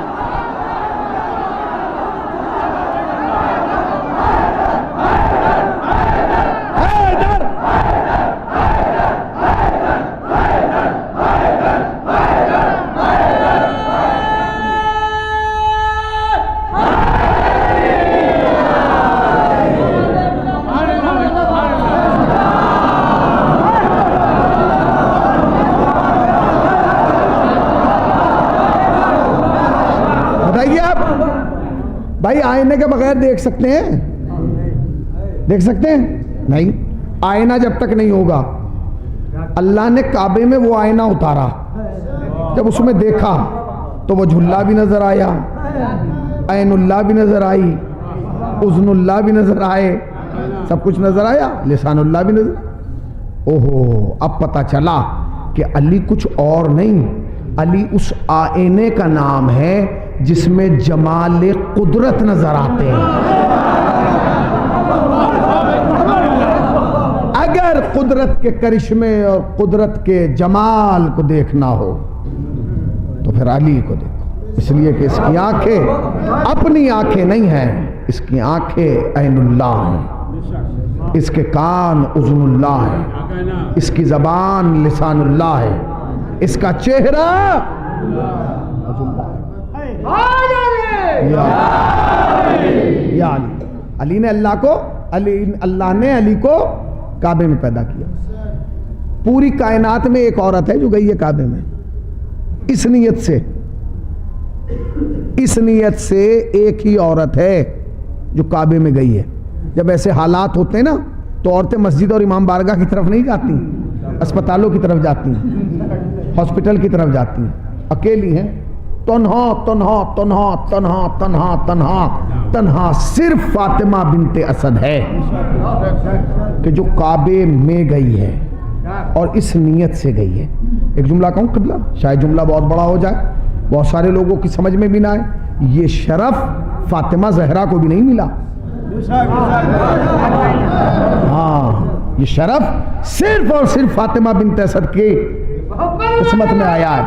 भाई आईने के बगैर देख सकते हैं? देख सकते हैं? नहीं। आईना जब तक नहीं होगा, अल्लाह ने काबे में वो आईना उतारा, जब उसमें देखा तो वो झुल्ला भी नजर आया, ऐनुल्लाह भी नजर आई, उज़्नुल्लाह भी नजर आए, सब कुछ नजर आया, लिसानुल्लाह भी नजर। ओहो, अब पता चला कि अली कुछ और नहीं, अली उस आईने का नाम है जिसमें जमाल कुदरत नजर आते हैं। अगर कुदरत के करिश्मे और कुदरत के जमाल को देखना हो तो फिर अली को देखो, इसलिए कि इसकी आंखें अपनी आंखें नहीं हैं, इसकी आंखें ऐनुल्लाह हैं, इसके कान उज़्नुल्लाह है, इसकी जबान लिसानुल्लाह है, इसका चेहरा या अली ने अल्लाह ने अली को काबे में पैदा किया। पूरी कायनात में एक औरत है जो गई है काबे में, इस नीयत से एक ही औरत है जो काबे में गई है। जब ऐसे हालात होते हैं ना तो औरतें मस्जिद और इमाम बारगाह की तरफ नहीं जाती, अस्पतालों की तरफ जाती हैं, हॉस्पिटल की तरफ जाती हैं, अकेली हैं, तन्हा तन्हा तन्हा तन्हा तन्हा तन्हा तन्हा सिर्फ फातिमा बिनते असद है कि जो काबे में गई है और इस नीयत से गई है। एक जुमला कहूँ किबला, शायद जुमला बहुत बड़ा हो जाए, बहुत सारे लोगों की समझ में भी ना आए। ये शरफ फातिमा जहरा को भी नहीं मिला। हाँ, ये शरफ सिर्फ और सिर्फ फातिमा बिनते असद के किस्मत में आया है।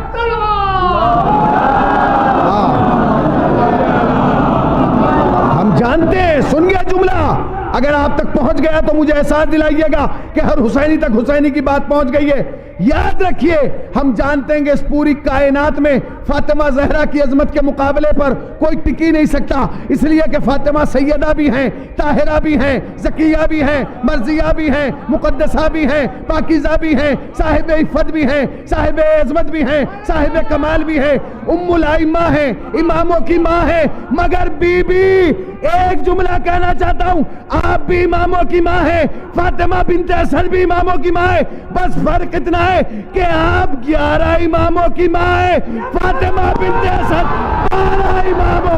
हम जानते हैं, सुन गया जुमला, अगर आप तक पहुंच गया तो मुझे एहसास दिलाइएगा कि हर हुसैनी तक हुसैनी की बात पहुंच गई है। याद रखिए, हम जानते हैं कि इस पूरी कायनात में फातिमा जहरा की अजमत के मुकाबले पर कोई टिकी नहीं सकता, इसलिए कि फातिमा सैयदा भी हैं, ताहिरा भी हैं, ज़किया भी हैं, मर्जिया भी हैं, मुकद्दसा भी हैं, पाकीज़ा भी हैं, साहिब इफ़्फ़त भी हैं, साहिब अजमत भी हैं, साहिब कमाल भी हैं, उम्मुल आइम्मा हैं, इमामों की माँ है। मगर बीबी, एक जुमला कहना चाहता हूं, आप भी इमामों की माँ है, फातिमा बिनते असद भी इमामों की माँ है। बस फर्क इतना है कि आप 11 इमामों की माँ है, फातिमा बिनते असद 12 इमामों।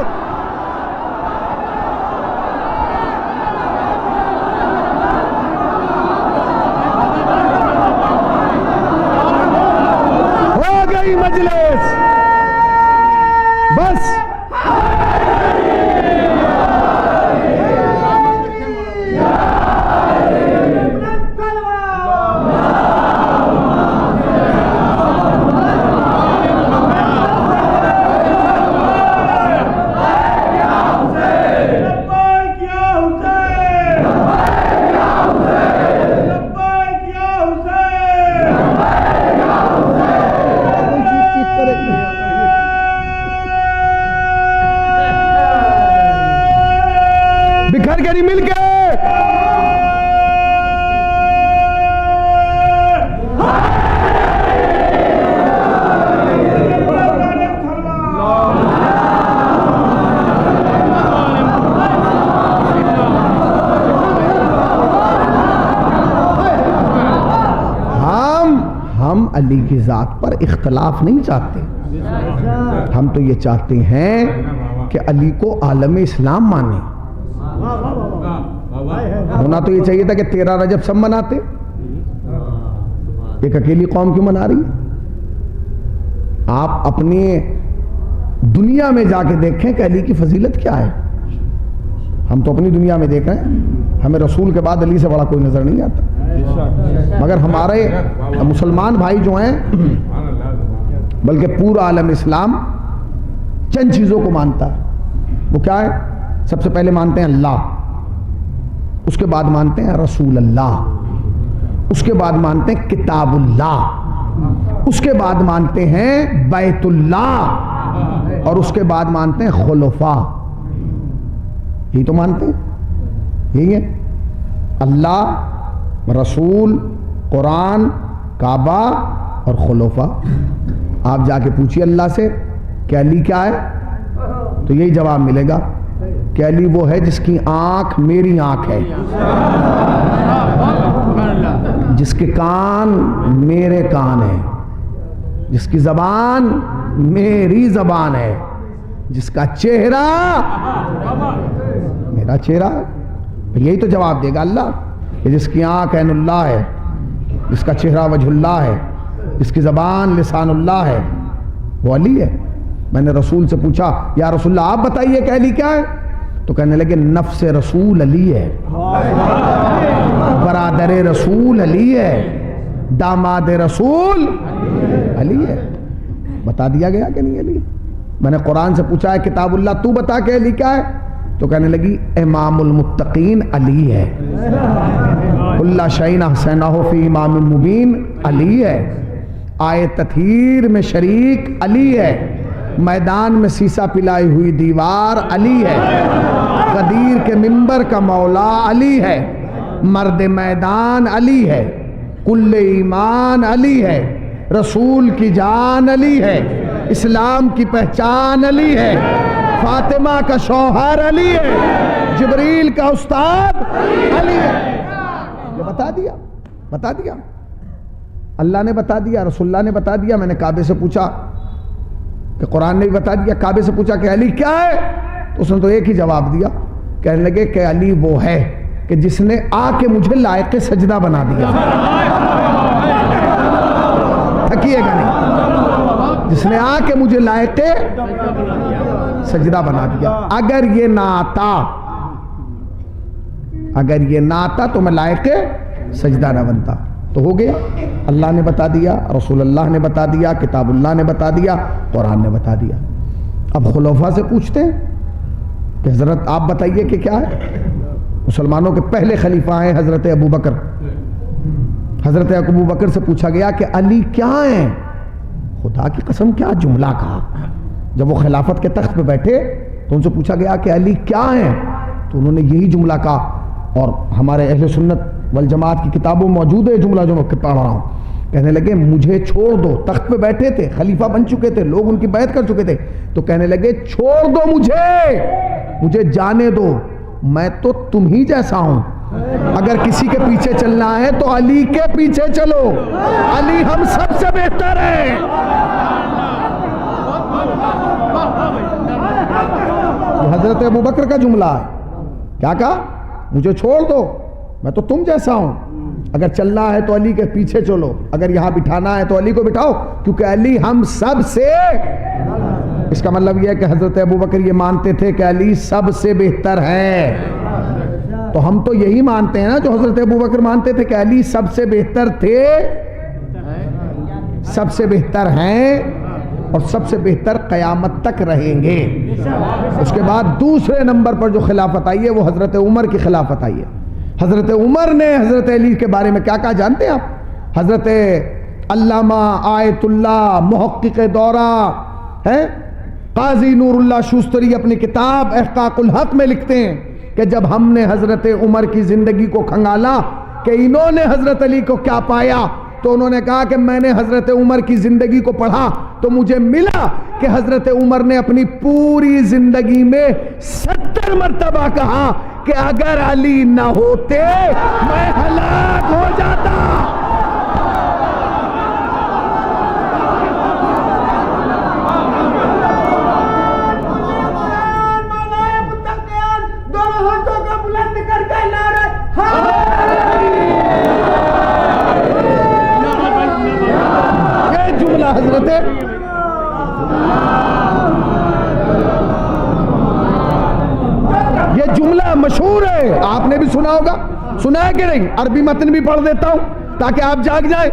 हो गई मजलिस, बस बिखर के नहीं मिलके हम अली की ज़ात पर इख्तलाफ नहीं चाहते, हम तो ये चाहते हैं कि अली को आलम इस्लाम माने। होना तो ये चाहिए था कि 13 रजब सब मनाते, एक अकेली कौम क्यों मना रही है? आप अपने दुनिया में जाके देखें कि अली की फजीलत क्या है। हम तो अपनी दुनिया में देख रहे हैं, हमें रसूल के बाद अली से बड़ा कोई नजर नहीं आता। मगर हमारे मुसलमान भाई जो हैं, बल्कि पूरा आलम इस्लाम चंद चीजों को मानता है। वो क्या है? सबसे पहले मानते हैं अल्लाह, उसके बाद मानते हैं रसूल अल्लाह, उसके बाद मानते हैं किताबुल्लाह, उसके बाद मानते हैं बैतुल्लाह, और उसके बाद मानते हैं खुलफा। यही तो मानते हैं, यही है अल्लाह, रसूल, कुरान, काबा और खुलफा। आप जाके पूछिए अल्लाह से कि अली क्या है, तो यही जवाब मिलेगा कि अली वो है जिसकी आंख मेरी आंख है, जिसके कान मेरे कान है, जिसकी जबान मेरी जबान है, जिसका चेहरा मेरा चेहरा है। यही तो जवाब देगा अल्लाह कि जिसकी आंख ऐनुल्लाह है, जिसका चेहरा वजहुल्लाह है, जिसकी जबान लिसानुल्लाह है, वो अली है। मैंने रसूल से पूछा, या रसूलल्लाह आप बताइए कि अली क्या है? तो कहने लगे नफ्स रसूल अली है, बरादर रसूल अली है, दामाद रसूल अली है। बता दिया गया कि नहीं अली? मैंने कुरान से पूछा है किताबुल्लाह तू बता के अली क्या है? तो कहने लगी इमामुल मुत्तकीन अली है, कुल्ला शैन हसैनाहु फी इमाम मुबीन अली है, आए तथहीर में शरीक अली है, मैदान में सीसा पिलाई हुई दीवार अली है, गदीर के मिंबर का मौला अली है, मर्द मैदान अली है, कुल्ले ईमान अली है, रसूल की जान अली है, इस्लाम की पहचान अली है, फातिमा का शौहर अली है, जिब्रील का उस्ताद अली है। ये बता दिया अल्लाह ने बता दिया, रसूलुल्लाह ने बता दिया। मैंने काबे से पूछा कि कुरान ने भी बता दिया, काबे से पूछा कि अली क्या है, तो उसने तो एक ही जवाब दिया, कहने लगे कि अली वो है कि जिसने आके मुझे लायक सजदा बना दिया। थकिएगा नहीं, जिसने आके मुझे लायक सजदा बना दिया। अगर ये ना आता तो मैं लायक सजदा ना बनता। तो हो गया, अल्लाह ने बता दिया, रसूलुल्लाह ने बता दिया, किताबुल्लाह ने बता दिया, कुरान ने बता दिया। अब खुलफा से पूछते हैं कि हजरत आप बताइए कि क्या है। मुसलमानों के पहले खलीफा हैं हजरत अबू बकर। हजरत अबू बकर से पूछा गया कि अली क्या है। खुदा की कसम क्या जुमला कहा। जब वो खिलाफत के तख्त पे बैठे तो उनसे पूछा गया कि अली क्या है, तो उन्होंने यही जुमला कहा। और हमारे अहले सुन्नत वल जमात की किताबों में मौजूद है जुमला जो मैं पढ़ रहा हूँ। कहने लगे मुझे छोड़ दो, तख्त पे बैठे थे, खलीफा बन चुके थे, लोग उनकी बैत कर चुके थे, तो कहने लगे छोड़ दो मुझे जाने दो, मैं तो तुम ही जैसा हूं। अगर किसी के पीछे चलना है तो अली के पीछे चलो, अली हम सबसे बेहतर है। हजरत अबू बकर का जुमला है। क्या कहा? मुझे छोड़ दो, मैं तो तुम जैसा हूं। अगर चलना है तो अली के पीछे चलो, अगर यहां बिठाना है तो अली को बिठाओ, क्योंकि अली हम सब से। इसका मतलब यह है कि हजरत अबू बकर ये मानते थे कि अली सबसे बेहतर है। तो हम तो यही मानते हैं ना जो हजरत अबू बकर मानते थे कि अली सबसे बेहतर थे, सबसे बेहतर हैं और सबसे बेहतर कयामत तक रहेंगे। उसके बाद दूसरे नंबर पर जो खिलाफत आई है वो हजरत उमर की खिलाफत आई है। हजरत उमर ने हजरत अली के बारे में क्या कहा जानते हैं आप? हजरत अल्लामा आयतुल्लाह मुहक्किक दौरा है काजी नूरुल्लाह शूस्तरी अपनी किताब इहकाकुल हक में लिखते हैं कि जब हमने हजरत उमर की जिंदगी को खंगाला कि इन्होंने हजरत अली को क्या पाया, तो उन्होंने कहा कि मैंने हजरत उमर की जिंदगी को पढ़ा तो मुझे मिला कि हजरत उमर ने अपनी पूरी जिंदगी में 70 मरतबा कहा कि अगर अली ना होते मैं हलाक हो जाता। दोनों हाथों को बुलंद करके नारे जुमला हजरत ये जुमला मशहूर है, आपने भी सुना होगा। सुना है कि नहीं? अरबी मतन भी पढ़ देता हूं ताकि आप जाग जाए।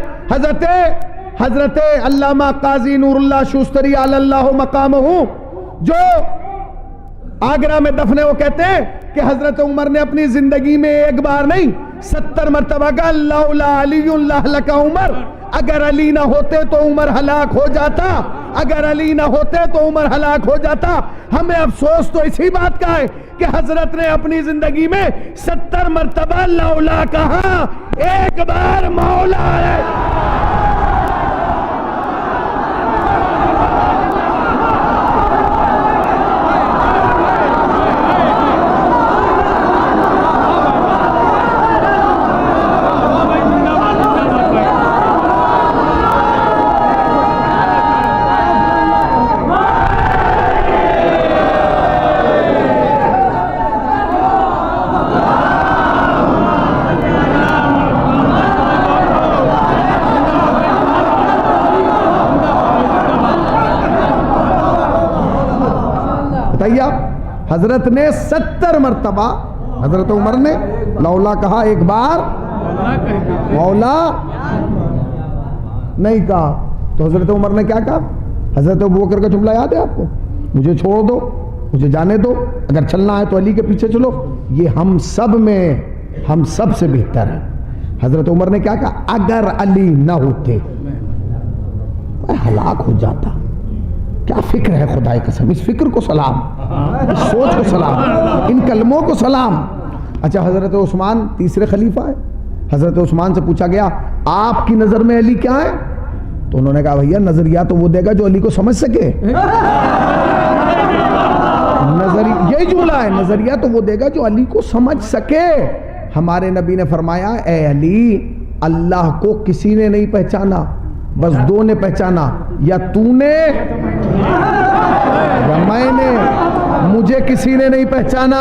हजरत अल्लामा काजी नूरुल्लाह शूस्तरी अल्लाह मकामहू जो आगरा में दफने, वो कहते हैं कि हजरत उमर ने अपनी जिंदगी में एक बार नहीं 70 मरतबा का लौला अलीयुल्लाह लका उमर, अगर अली ना होते तो उमर हलाक हो जाता, अगर अली ना होते तो उमर हलाक हो जाता। हमें अफसोस तो इसी बात का है कि हजरत ने अपनी जिंदगी में 70 मरतबा लौला कहा, एक बार मौला है। हजरत ने 70 मरतबा, हजरत उमर ने लौला कहा, एक बार मौला नहीं कहा। तो हजरत उमर ने क्या कहा? हजरत अबू बकर का जुमला याद है आपको? मुझे छोड़ दो, मुझे जाने दो, अगर चलना है तो अली के पीछे चलो, ये हम सब में हम सब से बेहतर है। हजरत उमर ने क्या कहा? अगर अली ना होते मैं हलाक हो जाता। क्या फिक्र है, खुदा की कसम, इस फिक्र को सलाम, इस सोच को सलाम, इन कलमों को सलाम। अच्छा, हजरत उस्मान तीसरे खलीफा है, हजरत उस्मान से पूछा गया आपकी नजर में अली क्या है? तो उन्होंने कहा भैया नजरिया तो वो देगा जो अली को समझ सके। यही जुमला है, नजरिया तो वो देगा जो अली को समझ सके। हमारे नबी ने फरमाया ए अली, अल्लाह को किसी ने नहीं पहचाना, बस दो ने पहचाना, या तूने या मैंने। मुझे किसी ने नहीं पहचाना,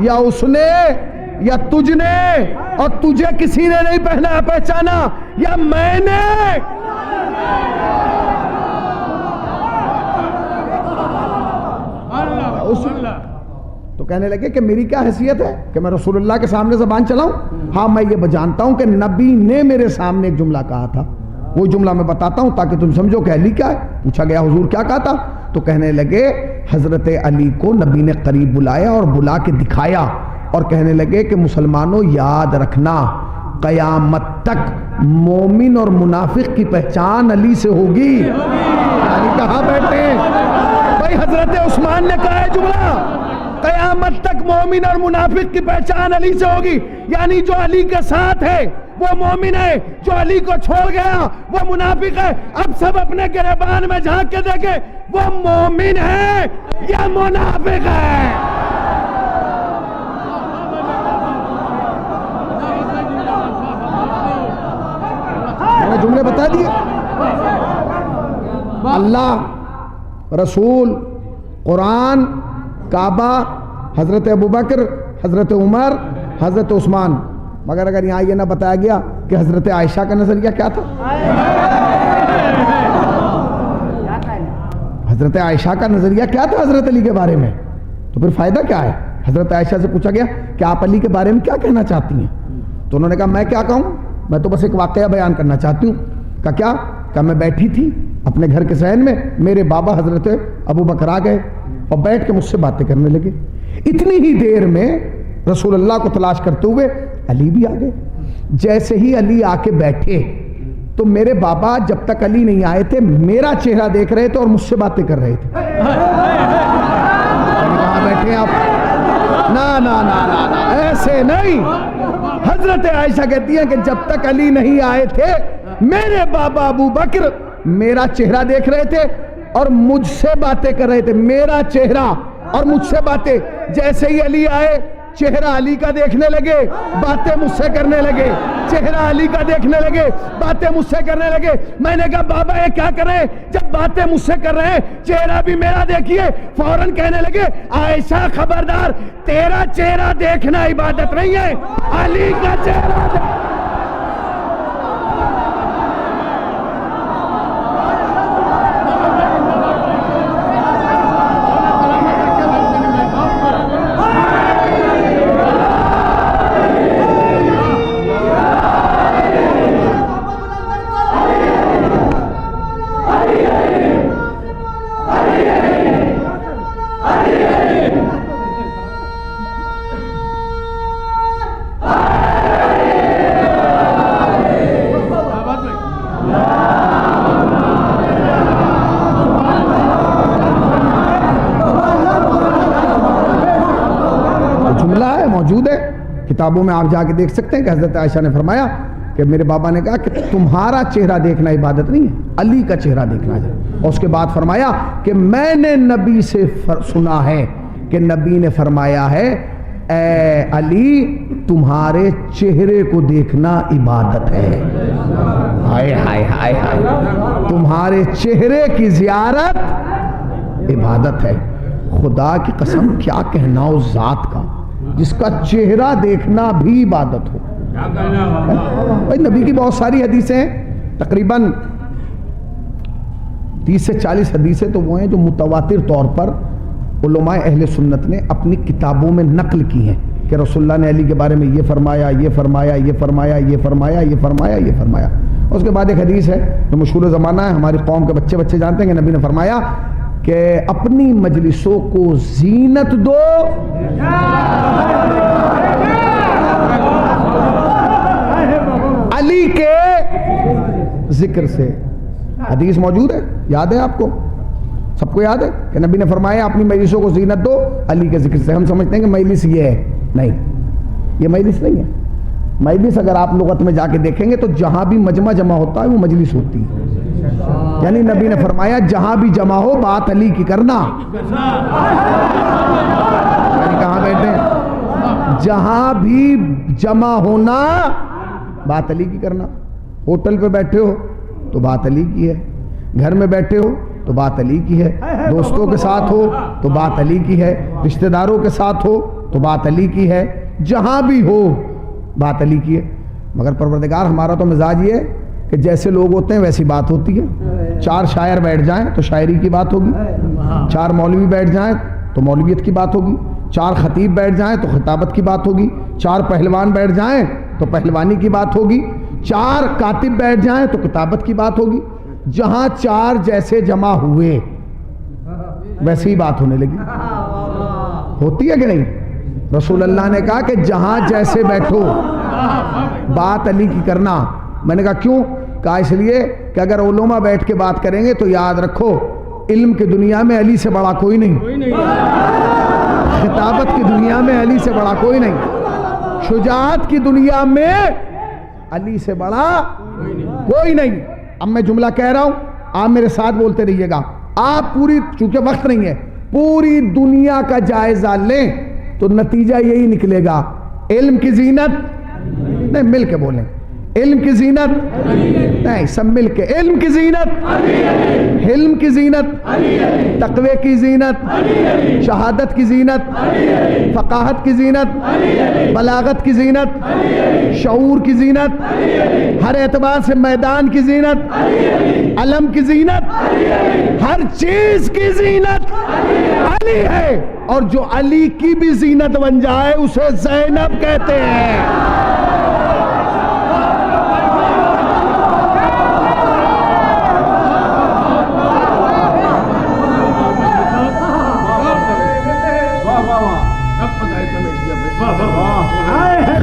या उसने या तुझने, और तुझे किसी ने नहीं पहचाना या मैंने। तो कहने लगे कि मेरी क्या हैसियत है कि मैं रसूलुल्लाह के सामने ज़बान चलाऊं? हाँ, मैं ये जानता हूं कि नबी ने मेरे सामने एक जुमला कहा था, वो जुमला मैं बताता हूं ताकि तुम समझो कि अली क्या है। पूछा गया हुजूर क्या कहा था? तो कहने लगे हजरत अली को नबी ने करीब बुलाया और बुला के दिखाया और कहने लगे कि मुसलमानों याद रखना, कयामत तक मोमिन और मुनाफिक की पहचान अली से होगी। अली कहाँ बैठे हैं भाई? हजरत उस्मान ने कहा है जुमला, कयामत तक मोमिन और मुनाफिक की पहचान अली से होगी। यानी जो अली के साथ है वो मोमिन है, जो अली को छोड़ गया वो मुनाफिक है। अब सब अपने गिरबान में झांक के देखे वो मोमिन है या मुनाफिक है। मैंने जुमले बता दिए। अल्लाह, रसूल, कुरान, काबा, हजरत अबू बकर, हजरत उमर, हजरत उस्मान। मगर अगर यहाँ ये ना बताया गया कि हजरत आयशा का नजरिया क्या था, हजरत आयशा का नजरिया क्या था हजरत अली के बारे में, तो फिर फायदा क्या है? हजरत आयशा से पूछा गया कि आप अली के बारे में क्या कहना चाहती हैं? तो उन्होंने कहा मैं क्या कहूँ, मैं तो बस एक वाकया बयान करना चाहती हूँ। कहा क्या? कहा मैं बैठी थी अपने घर के सहन में, मेरे बाबा हजरत अबू बकर आ गए और बैठ के मुझसे बातें करने लगे। इतनी ही देर में रसूलुल्लाह को तलाश करते हुए अली भी आ गए। जैसे ही अली आके बैठे तो मेरे बाबा जब तक अली नहीं आए थे मेरा चेहरा देख रहे थे और मुझसे बातें कर रहे थे। कहाँ बैठे आप? ना ना ना ना ना, ऐसे नहीं। हजरत आयशा कहती है कि जब तक अली नहीं आए थे मेरे बाबा अबू बकर मेरा चेहरा देख रहे थे और मुझसे बातें कर रहे थे। मेरा चेहरा और मुझसे बातें। जैसे ही अली आए चेहरा अली का देखने लगे, बातें मुझसे करने लगे। चेहरा अली का देखने लगे, बातें मुझसे करने लगे। मैंने कहा बाबा ये क्या कर रहे हैं? जब बातें मुझसे कर रहे हैं चेहरा भी मेरा देखिए। फौरन कहने लगे आयशा खबरदार, तेरा चेहरा देखना इबादत नहीं है, अली का चेहरा। मौजूद है किताबों में, आप जाके देख सकते हैं कि हजरत आयशा ने फरमाया कि मेरे बाबा ने कहा कि तुम्हारा चेहरा देखना इबादत नहीं है, अली का चेहरा देखना है। और उसके बाद फरमाया कि मैंने नबी से सुना है कि नबी ने फरमाया है ए अली तुम्हारे चेहरे को देखना इबादत है। हाय हाय हाय हाय, तुम्हारे चेहरे की जियारत इबादत है। खुदा की कसम क्या कहना उस जात का जिसका चेहरा देखना भी इबादत हो। भाई नबी की बहुत सारी हदीसें हैं, तकरीबन 30 से 40 हदीसें तो वो हैं जो मुतवातिर तौर पर उलमाए अहले सुन्नत ने अपनी किताबों में नकल की हैं कि रसूलुल्लाह ने अली के बारे में ये फरमाया, ये फरमाया, ये फरमाया, ये फरमाया, ये फरमाया, ये फरमाया। उसके बाद एक हदीस है जो मशहूर ज़माना है, हमारी कौम के बच्चे बच्चे जानते हैं कि नबी ने फरमाया कि अपनी मजलिसों को जीनत दो, अली के जिक्र से। हदीस मौजूद है, याद है आपको, सबको याद है कि नबी ने फरमाया अपनी मजलिसों को जीनत दो अली के जिक्र से। हम समझते हैं कि मजलिस ये है, नहीं, ये मजलिस नहीं है। मजलिस अगर आप लुगत में जाके देखेंगे तो जहां भी मजमा जमा होता है वो मजलिस होती है। यानी नबी ने फरमाया जहां भी जमा हो बात अली की करना। कहां बैठे, जहां भी जमा होना बात अली की करना। होटल पे बैठे हो तो बात अली की है, घर में बैठे हो तो बात अली की है, दोस्तों के साथ हो तो बात अली की है, रिश्तेदारों के साथ हो तो बात अली की है, जहां भी हो बात अली की है। मगर परवरदिगार हमारा तो मिजाज ये है कि जैसे लोग होते हैं वैसी बात होती है। 4 शायर बैठ जाएं तो शायरी की बात होगी, 4 मौलवी बैठ जाएं तो मौलवियत की बात होगी, 4 खतीब बैठ जाएं तो खिताबत की बात होगी, 4 पहलवान बैठ जाएं तो पहलवानी की बात होगी, 4 कातिब बैठ जाएं तो किताबत की बात होगी। जहां 4 जैसे जमा हुए वैसे ही बात होने लगी। होती है कि नहीं? रसूल अल्लाह ने कहा कि जहां जैसे बैठो बात अली की करना। मैंने कहा क्यों? कहा इसलिए कि अगर उलमा बैठ के बात करेंगे तो याद रखो इल्म की दुनिया में अली से बड़ा कोई नहीं, खिताबत की दुनिया में अली से बड़ा कोई नहीं, शुजाअत की दुनिया में अली से बड़ा कोई नहीं। अब मैं जुमला कह रहा हूं, आप मेरे साथ बोलते रहिएगा। आप पूरी, चूंकि वक्त नहीं है, पूरी दुनिया का जायजा लें तो नतीजा यही निकलेगा, इल्म की जीनत नहीं, मिल के बोलें, इल्म की जीनत नहीं, सब मिल के, इल्म की जीनत, हिल्म की जीनत, तकवे की जीनत, शहादत की जीनत, फकाहत की जीनत, बलागत की जीनत, शऊर की जीनत, हर एतबार से मैदान की जीनत, अलम की जीनत, हर चीज की जीनत अली है। और जो अली की भी जीनत बन जाए उसे ज़ैनब कहते हैं।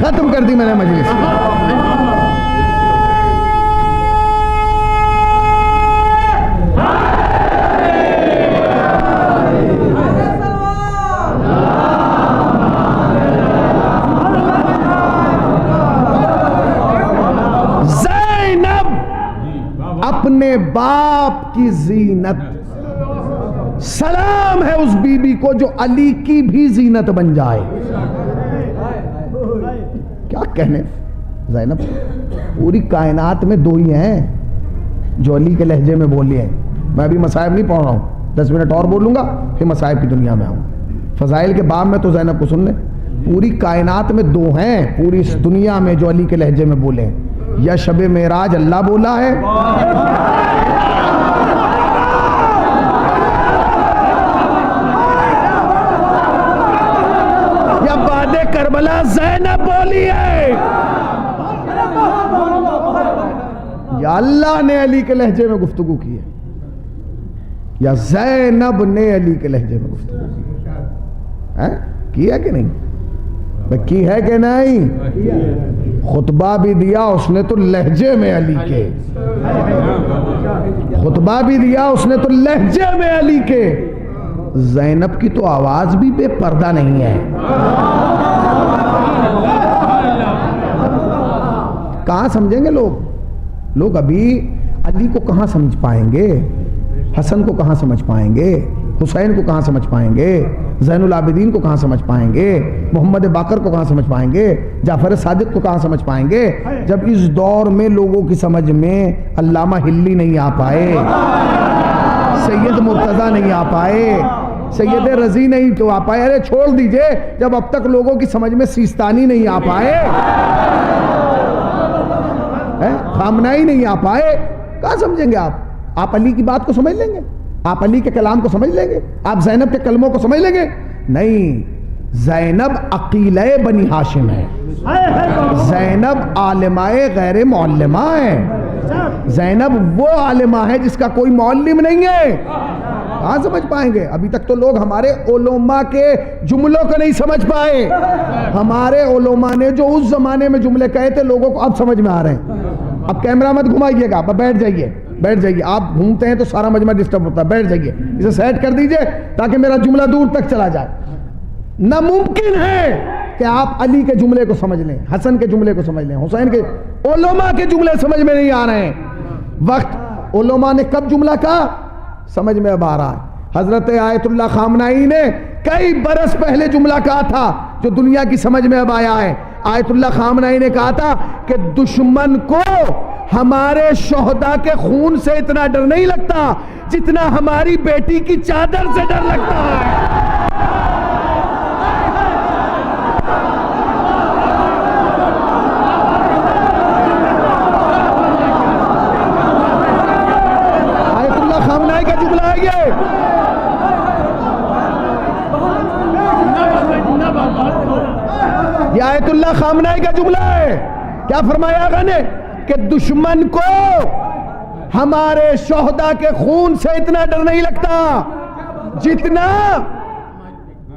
खत्म कर दी मैंने मजलिस। ज़ैनब अपने बाप की जीनत, सलाम है उस बीबी को जो अली की भी जीनत बन जाए। क्या कहने, ज़ैनब पूरी कायनात में 2 ही हैं जो अली के लहजे में बोले हैं। मैं अभी मसाइब नहीं पढ़ रहा हूँ, 10 मिनट और बोलूंगा फिर मसाइब की दुनिया में आऊँ। फजाइल के बाब में तो ज़ैनब को सुन ले। पूरी कायनात में 2 हैं पूरी इस दुनिया में जो अली के लहजे में बोले हैं। या शब मेराज अल्लाह बोला है, या बादे करबला ज़ैनब बोली है, या अल्लाह ने अली के लहजे में गुफ्तगू की है, या ज़ैनब ने अली के लहजे में गुफ्तगू की है कि नहीं? की है कि नहीं? खुतबा भी दिया उसने तो लहजे में अली के, खुतबा भी दिया उसने तो लहजे में अली के। ज़ैनब की तो आवाज भी बेपर्दा नहीं है। कहां समझेंगे लोग अभी अली को कहां समझ पाएंगे, हसन को कहां समझ पाएंगे, हुसैन को कहां समझ पाएंगे, ज़ैनुल आबिदीन को कहां समझ पाएंगे, मोहम्मद बाकर को कहां समझ पाएंगे, जाफर सादिक को कहां समझ पाएंगे, जब इस दौर में लोगों की समझ में अल्लामा हिल्ली नहीं आ पाए, सैयद मुर्तज़ा नहीं आ पाए, सैयद रजी नहीं तो आ पाए। अरे छोड़ दीजिए, जब अब तक लोगों की समझ में सिस्तानी नहीं आ पाए, खामनाई नहीं आ पाए, कहां समझेंगे आप अली की बात को समझ लेंगे? आप अली के कलाम को समझ लेंगे? आप ज़ैनब के कलमों को समझ लेंगे? नहीं, ज़ैनब अकीले बनी हाशिम है, ज़ैनब आलिमाए गैर मुअल्लिमा है, ज़ैनब वो आलिमा है जिसका कोई मुअल्लिम नहीं है। कहां समझ पाएंगे? अभी तक तो लोग हमारे उलमा के जुमलों को नहीं समझ पाए। हमारे उलमा ने जो उस जमाने में जुमले कहे थे लोगों को अब समझ में आ रहे हैं। अब कैमरा मत घुमाइएगा, अब बैठ जाइए। आप घूमते हैं तो सारा मजमा डिस्टर्ब होता है, बैठ जाइए, इसे सेट कर दीजिए ताकि मेरा जुमला दूर तक चला जाए। नामुमकिन है कि आप अली के जुमले को समझ लें, हसन के जुमले को समझ लें, हुसैन के, उलमा के जुमले समझ में नहीं आ रहे हैं। वक्त उलमा ने कब जुमला कहा समझ में अब आ रहा है। हजरत आयतुल्लाह खामनाई ने कई बरस पहले जुमला कहा था जो दुनिया की समझ में अब आया है। आयतुल्लाह खामनाई ने कहा था कि दुश्मन को हमारे शोहदा के खून से इतना डर नहीं लगता जितना हमारी बेटी की चादर से डर लगता है। आयतुल्लाह खामनाई का जुमला है ये आयतुल्लाह खामनाई का जुमला है। क्या फरमाया आका ने कि दुश्मन को हमारे शोहदा के खून से इतना डर नहीं लगता जितना,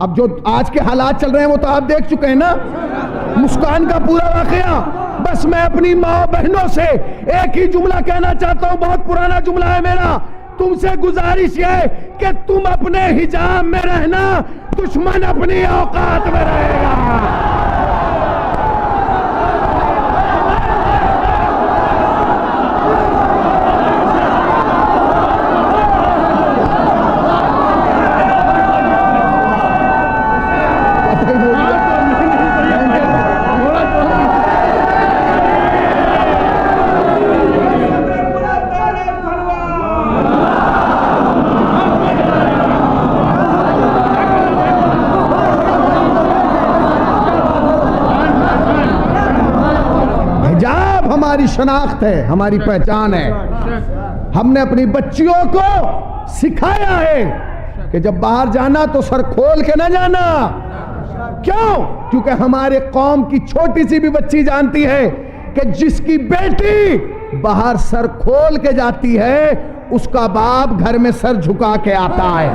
अब जो आज के हालात चल रहे हैं वो तो आप देख चुके हैं ना, मुस्कान का पूरा वाकया। बस मैं अपनी माँ बहनों से एक ही जुमला कहना चाहता हूं, बहुत पुराना जुमला है मेरा, तुमसे गुजारिश है कि तुम अपने हिजाब में रहना, दुश्मन अपनी औकात में रहेगा। हमारी शनाख्त है, हमारी पहचान है। हमने अपनी बच्चियों को सिखाया है कि जब बाहर जाना तो सर खोल के ना जाना। क्यों? क्योंकि हमारे कौम की छोटी सी भी बच्ची जानती है कि जिसकी बेटी बाहर सर खोल के जाती है उसका बाप घर में सर झुका के आता है,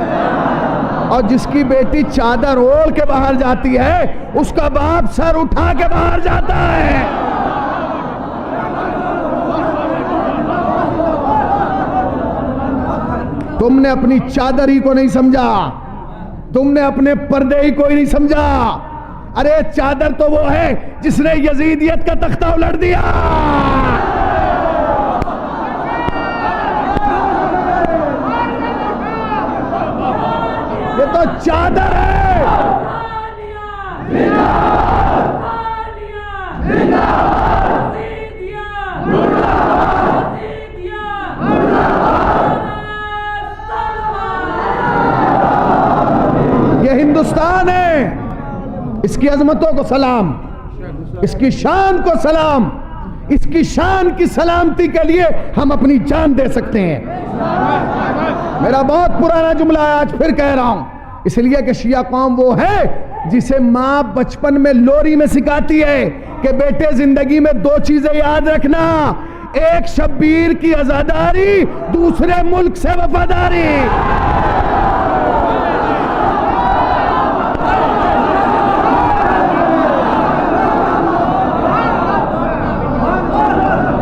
और जिसकी बेटी चादर ओढ़ के बाहर जाती है उसका बाप सर उठा के बाहर जाता है। तुमने अपनी चादर ही को नहीं समझा, तुमने अपने पर्दे ही को ही नहीं समझा। अरे चादर तो वो है जिसने यजीदियत का तख्ता उलट दिया। ये तो चादर है। हिंदुस्तान है, इसकी अजमतों को सलाम, इसकी शान को सलाम, इसकी शान की सलामती के लिए हम अपनी जान दे सकते हैं। मेरा बहुत पुराना जुमला है, आज फिर कह रहा हूं, इसलिए कि शिया कौम वो है जिसे मां बचपन में लोरी में सिखाती है कि बेटे जिंदगी में दो चीजें याद रखना, एक शब्बीर की आजादारी, दूसरे मुल्क से वफादारी।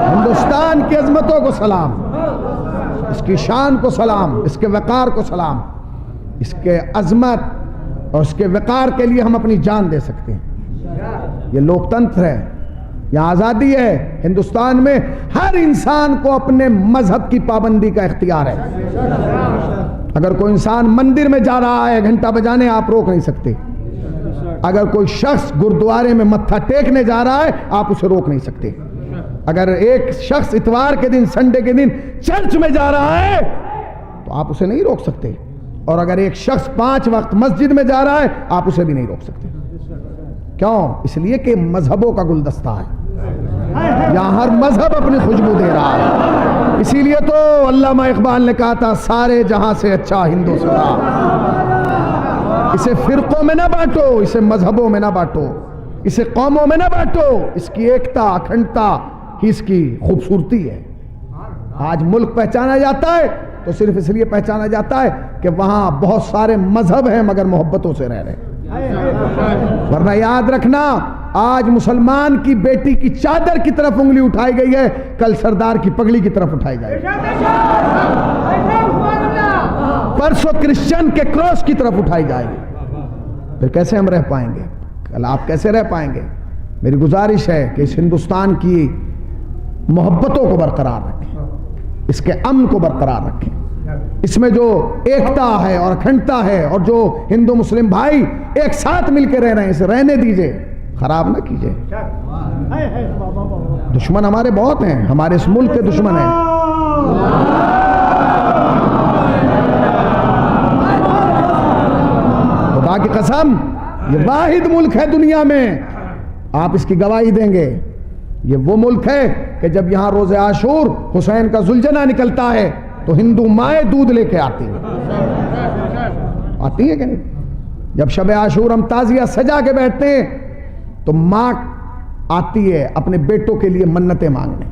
हिंदुस्तान की अजमतों को सलाम, इसकी शान को सलाम, इसके वकार को सलाम, इसके अजमत और इसके वकार के लिए हम अपनी जान दे सकते हैं। ये लोकतंत्र है, यहाँ आज़ादी है। हिंदुस्तान में हर इंसान को अपने मजहब की पाबंदी का इख्तियार है। अगर कोई इंसान मंदिर में जा रहा है घंटा बजाने, आप रोक नहीं सकते। अगर कोई शख्स गुरुद्वारे में मत्था टेकने जा रहा है, आप उसे रोक नहीं सकते। अगर एक शख्स इतवार के दिन, संडे के दिन चर्च में जा रहा है तो आप उसे नहीं रोक सकते। और अगर एक शख्स 5 वक्त मस्जिद में जा रहा है, आप उसे भी नहीं रोक सकते। क्यों? इसलिए कि मजहबों का गुलदस्ता है, यहां हर मजहब अपनी खुशबू दे रहा है। इसीलिए तो अल्लामा इकबाल ने कहा था, सारे जहां से अच्छा हिंदुस्तान। इसे फिरकों में ना बांटो, इसे मजहबों में ना बांटो, इसे कौमों में ना बांटो। इसकी एकता, अखंडता ही इसकी खूबसूरती है। आज मुल्क पहचाना जाता है तो सिर्फ इसलिए पहचाना जाता है कि वहां बहुत सारे मजहब हैं मगर मोहब्बतों से रह रहे हैं। वरना याद रखना, आज मुसलमान की बेटी की चादर की तरफ उंगली उठाई गई है, कल सरदार की पगड़ी की तरफ उठाई जाएगी, परसों क्रिश्चियन के क्रॉस की तरफ उठाई जाएगी। फिर कैसे हम रह पाएंगे? कल आप कैसे रह पाएंगे। मेरी गुजारिश है कि इस हिंदुस्तान की मोहब्बतों को बरकरार रखें, इसके अमन को बरकरार रखें, इसमें जो एकता है और अखंडता है और जो हिंदू मुस्लिम भाई एक साथ मिलकर रह रहे हैं, इसे रहने दीजिए, खराब ना कीजिए। दुश्मन हमारे बहुत हैं, हमारे इस मुल्क के दुश्मन हैं। खुदा की कसम, ये वाहिद मुल्क है दुनिया में, आप इसकी गवाही देंगे। ये वो मुल्क है कि जब यहां रोज़े आशूर हुसैन का जुलजना निकलता है तो हिंदू माएँ दूध लेके आती हैं कि नहीं। जब शब आशूर हम ताजिया सजा के बैठते हैं तो माँ आती है अपने बेटों के लिए मन्नतें मांगने।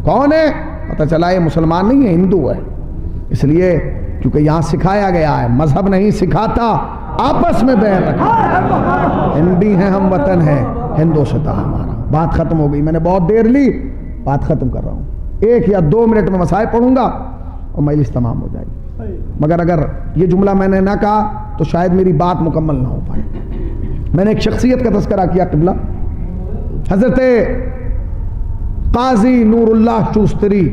कौन है? पता चला ये मुसलमान नहीं है, हिंदू है। इसलिए क्योंकि यहां सिखाया गया है, मजहब नहीं सिखाता, आपस में बैर रखा। हिंदी है, हम वतन है, हिंदुस्तान हमारा। बात खत्म हो गई, मैंने बहुत देर ली, बात खत्म कर रहा हूं। 1 या 2 मिनट में मसाइल पढ़ूंगा और मजलिस तमाम हो जाएगी। मगर अगर ये जुमला मैंने ना कहा तो शायद मेरी बात मुकम्मल ना हो पाए। मैंने एक शख्सियत का तज़किरा किया, क़िबला हजरत काजी नूरुल्लाह चूस्तरी,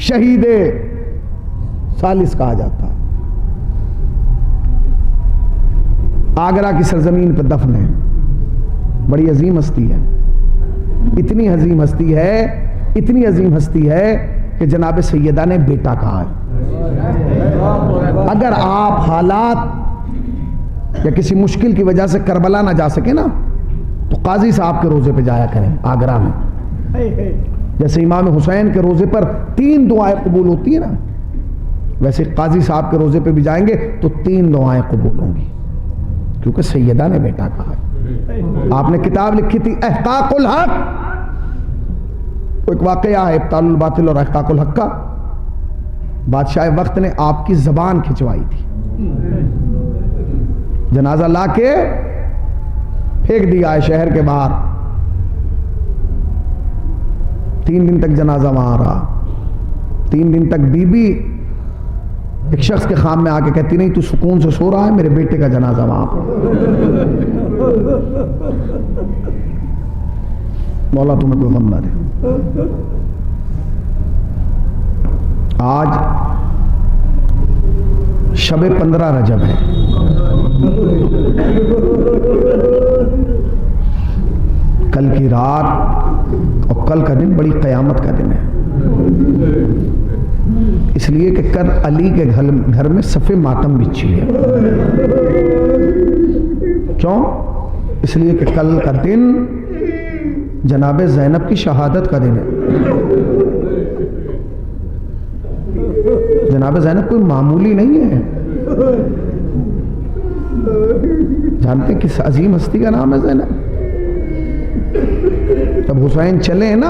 शहीद सालिस कहा जाता है, आगरा की सरजमीन पर दफन है। बड़ी अजीम हस्ती है, इतनी अजीम हस्ती है, इतनी अजीम हस्ती है कि जनाब सैयदा ने बेटा कहा है। अगर आप हालात या किसी मुश्किल की वजह से करबला ना जा सके ना तो काजी साहब के रोजे पे जाया करें आगरा में। जैसे इमाम हुसैन के रोजे पर 3 दुआएं कबूल होती है ना, वैसे काजी साहब के रोजे पे भी जाएंगे तो 3 दुआएं कबूल होंगी, क्योंकि सैयदा ने बेटा कहा है। आपने किताब लिखी थी एहकाकुल हक, एक वाकया है इब्तालुल बातिल और एहकाकुल हक का। बादशाह वक्त ने आपकी जबान खिंचवाई थी, जनाजा लाके फेंक दिया है शहर के बाहर। 3 दिन तक जनाजा वहां रहा। 3 दिन तक बीबी एक शख्स के खाम में आके कहती, नहीं तू सुकून से सो रहा है, मेरे बेटे का जनाजा वहां पर। मौला तुम्हें कोई गम ना दे। आज शबे 15 रजब है। कल की रात और कल का दिन बड़ी क़यामत का दिन है, इसलिए कि कल अली के घर में सफ़े मातम बिछी है। क्यों? इसलिए कि कल का दिन जनाब ज़ैनब की शहादत का दिन है। जनाब ज़ैनब कोई मामूली नहीं है। जानते किस अजीम हस्ती का नाम है ज़ैनब? जब हुसैन चले ना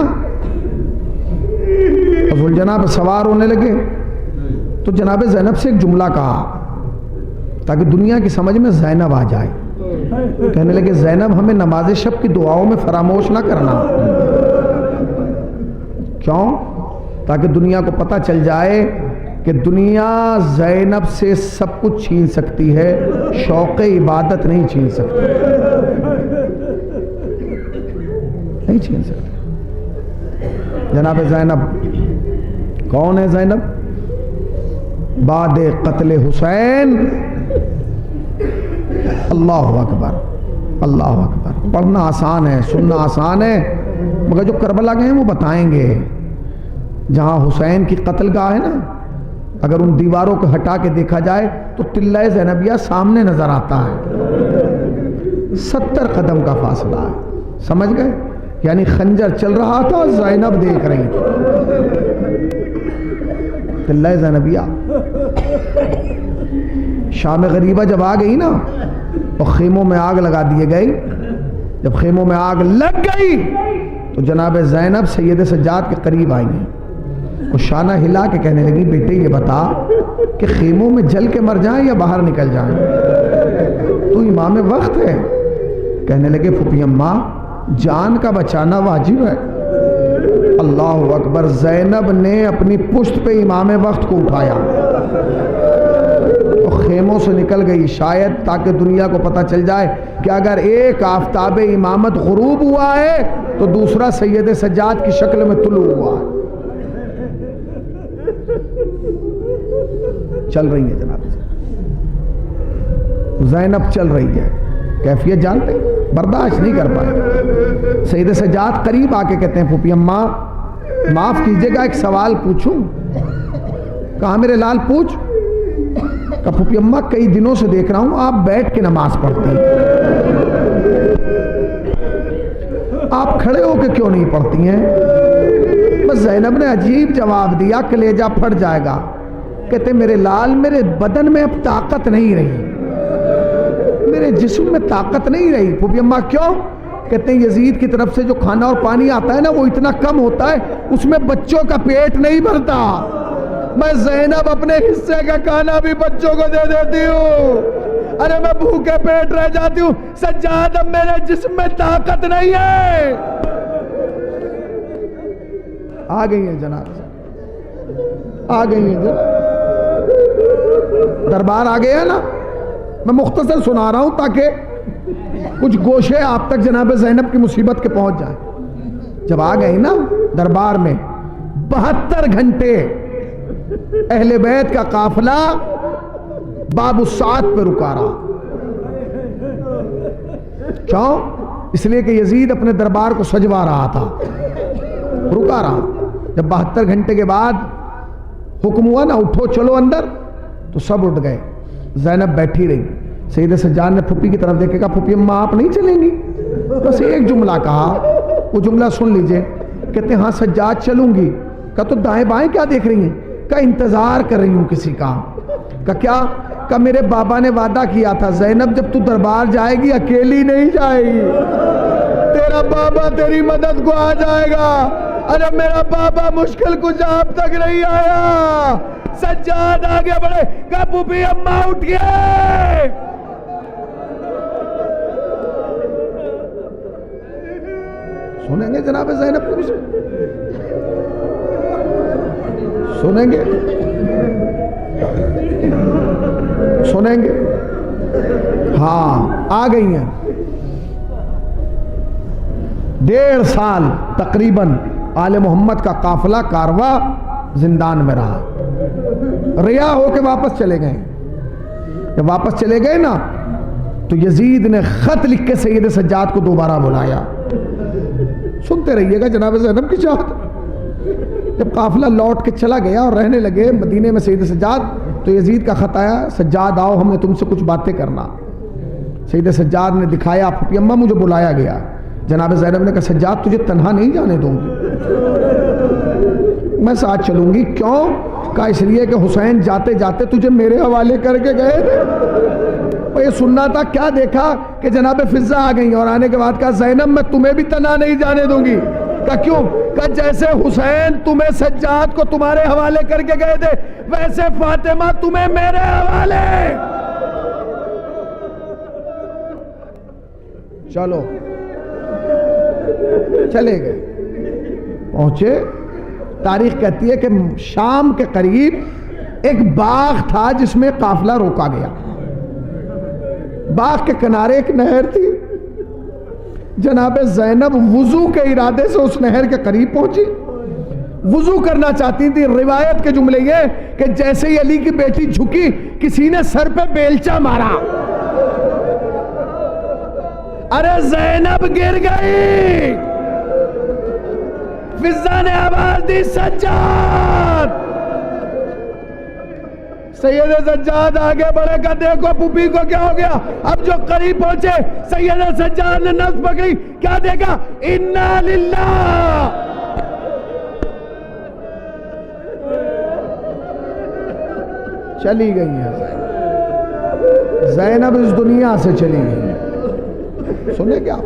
और जुलजना पर सवार होने लगे तो जनाब ज़ैनब से एक जुमला कहा ताकि दुनिया की समझ में ज़ैनब आ जाए। कहने लगे, ज़ैनब हमें नमाज शब की दुआओं में फरामोश ना करना। क्यों? ताकि दुनिया को पता चल जाए कि दुनिया ज़ैनब से सब कुछ छीन सकती है, शौक़ इबादत नहीं छीन सकती, नहीं छीन सकती। जनाब ज़ैनब कौन है? ज़ैनब बाद क़त्ल हुसैन। अल्लाह अकबर, अल्लाह अकबर। पढ़ना आसान है, सुनना आसान है, मगर जो करबला गए हैं वो बताएंगे। जहाँ हुसैन की कत्लगाह है ना, अगर उन दीवारों को हटा के देखा जाए तो तिल्ला ज़ैनबिया सामने नजर आता है। 70 कदम का फासला है, समझ गए? यानी खंजर चल रहा था, ज़ैनब देख रही थी। तिल्ला ज़ैनबिया शाम गरीबा जब आ गई ना और खेमों में आग लगा दिए गई। जब खेमों में आग लग गई तो जनाब ज़ैनब सैयद सज्जाद के करीब आई हैं। वो शाना हिला के कहने लगी, बेटे ये बता कि खेमों में जल के मर जाएं या बाहर निकल जाएं? तू इमाम वक्त है। कहने लगे, फूफी अम्मा जान का बचाना वाजिब है। अल्लाह अकबर। ज़ैनब ने अपनी पुश्त पे इमाम वक्त को उठाया, तो खेमों से निकल गई, शायद ताकि दुनिया को पता चल जाए कि अगर एक आफ्ताब इमामत गुरूब हुआ है तो दूसरा सैयद सज्जाद की शक्ल में तुलू हुआ है। चल रही है जनाब, ज़ैनब चल रही है, कैफियत जानते, बर्दाश्त नहीं कर पाए। सैयद सज्जाद करीब आके कहते हैं, फूफी अम्मा माफ कीजिएगा, एक सवाल पूछूं? कहा मेरे लाल पूछ। कहा फूफी अम्मा कई दिनों से देख रहा हूं आप बैठ के नमाज पढ़ती हैं, आप खड़े होके क्यों नहीं पढ़ती हैं? बस ज़ैनब ने अजीब जवाब दिया, कलेजा फट जाएगा। कहते मेरे लाल, मेरे बदन में अब ताकत नहीं रही, मेरे जिस्म में ताकत नहीं रही। फूफी अम्मा क्यों? कहते हैं यजीद की तरफ से जो खाना और पानी आता है ना वो इतना कम होता है, उसमें बच्चों का पेट नहीं भरता। मैं ज़ैनब अपने हिस्से का खाना भी बच्चों को दे देती हूँ, अरे मैं भूखे पेट रह जाती हूँ। सज्जाद अब मेरे जिस्म में ताकत नहीं है। आ गई है जनाब, आ गई है जनाब, दरबार आ गया ना। मैं मुख्तसर सुना रहा हूं ताकि कुछ गोशे आप तक जनाब ज़ैनब की मुसीबत के पहुंच जाए। जब आ गए ना दरबार में, 72 घंटे अहले बैत का काफिला बाबू साद पे रुका रहा। क्यों? इसलिए कि यजीद अपने दरबार को सजवा रहा था, रुका रहा। जब 72 घंटे के बाद हुक्म हुआ ना उठो चलो अंदर, तो सब उठ गए। ज़ैनब बैठी रही। सैयद सज्जाद ने फूफी की तरफ देखे, कहा फूफी अम्मा आप नहीं चलेंगी? बस एक जुमला कहा, वो जुमला सुन लीजिए। कहते हाँ सज्जाद चलूंगी। कहा तो दाएं बाएं क्या देख रही हैं? का इंतजार कर रही हूं किसी का। का क्या? का मेरे बाबा ने वादा किया था ज़ैनब जब तू दरबार जाएगी अकेली नहीं जाएगी, तेरा बाबा तेरी मदद को आ जाएगा। अरे मेरा बाबा मुश्किल कुछ आप तक नहीं आया। सज्जाद आगे बढ़े, का फूफी अम्मा उठ गए। सुनेंगे जनाब ज़ैनब के विषय, सुनेंगे सुनेंगे। हाँ आ गई हैं। 1.5 साल तकरीबन आले मोहम्मद का काफिला कारवा जिंदान में रहा, रिहा होके वापस चले गए। जब वापस चले गए ना तो यजीद ने खत लिख के सैयद सज्जाद को दोबारा बुलाया। सुनते रहिएगा जनाब ज़ैनब की चाहत। जब काफिला लौट के चला गया और रहने लगे मदीने में सैयद सज्जाद, तो यजीद का खत आया, सज्जाद आओ हमने तुमसे कुछ बातें करना। सैयद सज्जाद ने दिखाया, फूफी अम्मा मुझे बुलाया गया। जनाब ज़ैनब ने कहा सज्जाद तुझे तन्हा नहीं जाने दूंगी, मैं साथ चलूंगी। क्यों? कहा इसलिए कि हुसैन जाते जाते तुझे मेरे हवाले करके गए थे। और ये सुनना था, क्या देखा कि जनाब फिजा आ गई और आने के बाद कहा ज़ैनब मैं तुम्हें भी तन्हा नहीं जाने दूंगी। कहा क्यों? कहा जैसे हुसैन तुम्हें सज्जाद को तुम्हारे हवाले करके गए थे, वैसे फातिमा तुम्हें मेरे हवाले। चलो चले गए, पहुंचे। तारीख कहती है कि शाम के करीब एक बाग था जिसमें काफिला रोका गया। बाग के किनारे एक नहर थी। जनाब ज़ैनब वुजू के इरादे से उस नहर के करीब पहुंची, वुजू करना चाहती थी। रिवायत के जुमले ये कि जैसे ही अली की बेटी झुकी, किसी ने सर पे बेलचा मारा, अरे ज़ैनब गिर गई। फिजा ने आवाज दी सज्जाद। सैयद सज्जाद आगे बढ़े, का देखो फूफी को क्या हो गया। अब जो करीब पहुंचे, सैयद सज्जाद ने नफ्स पकड़ी, क्या देखा? इन्ना लिल्लाह। चली गई है ज़ैनब, इस दुनिया से चली गई है। सुने क्या?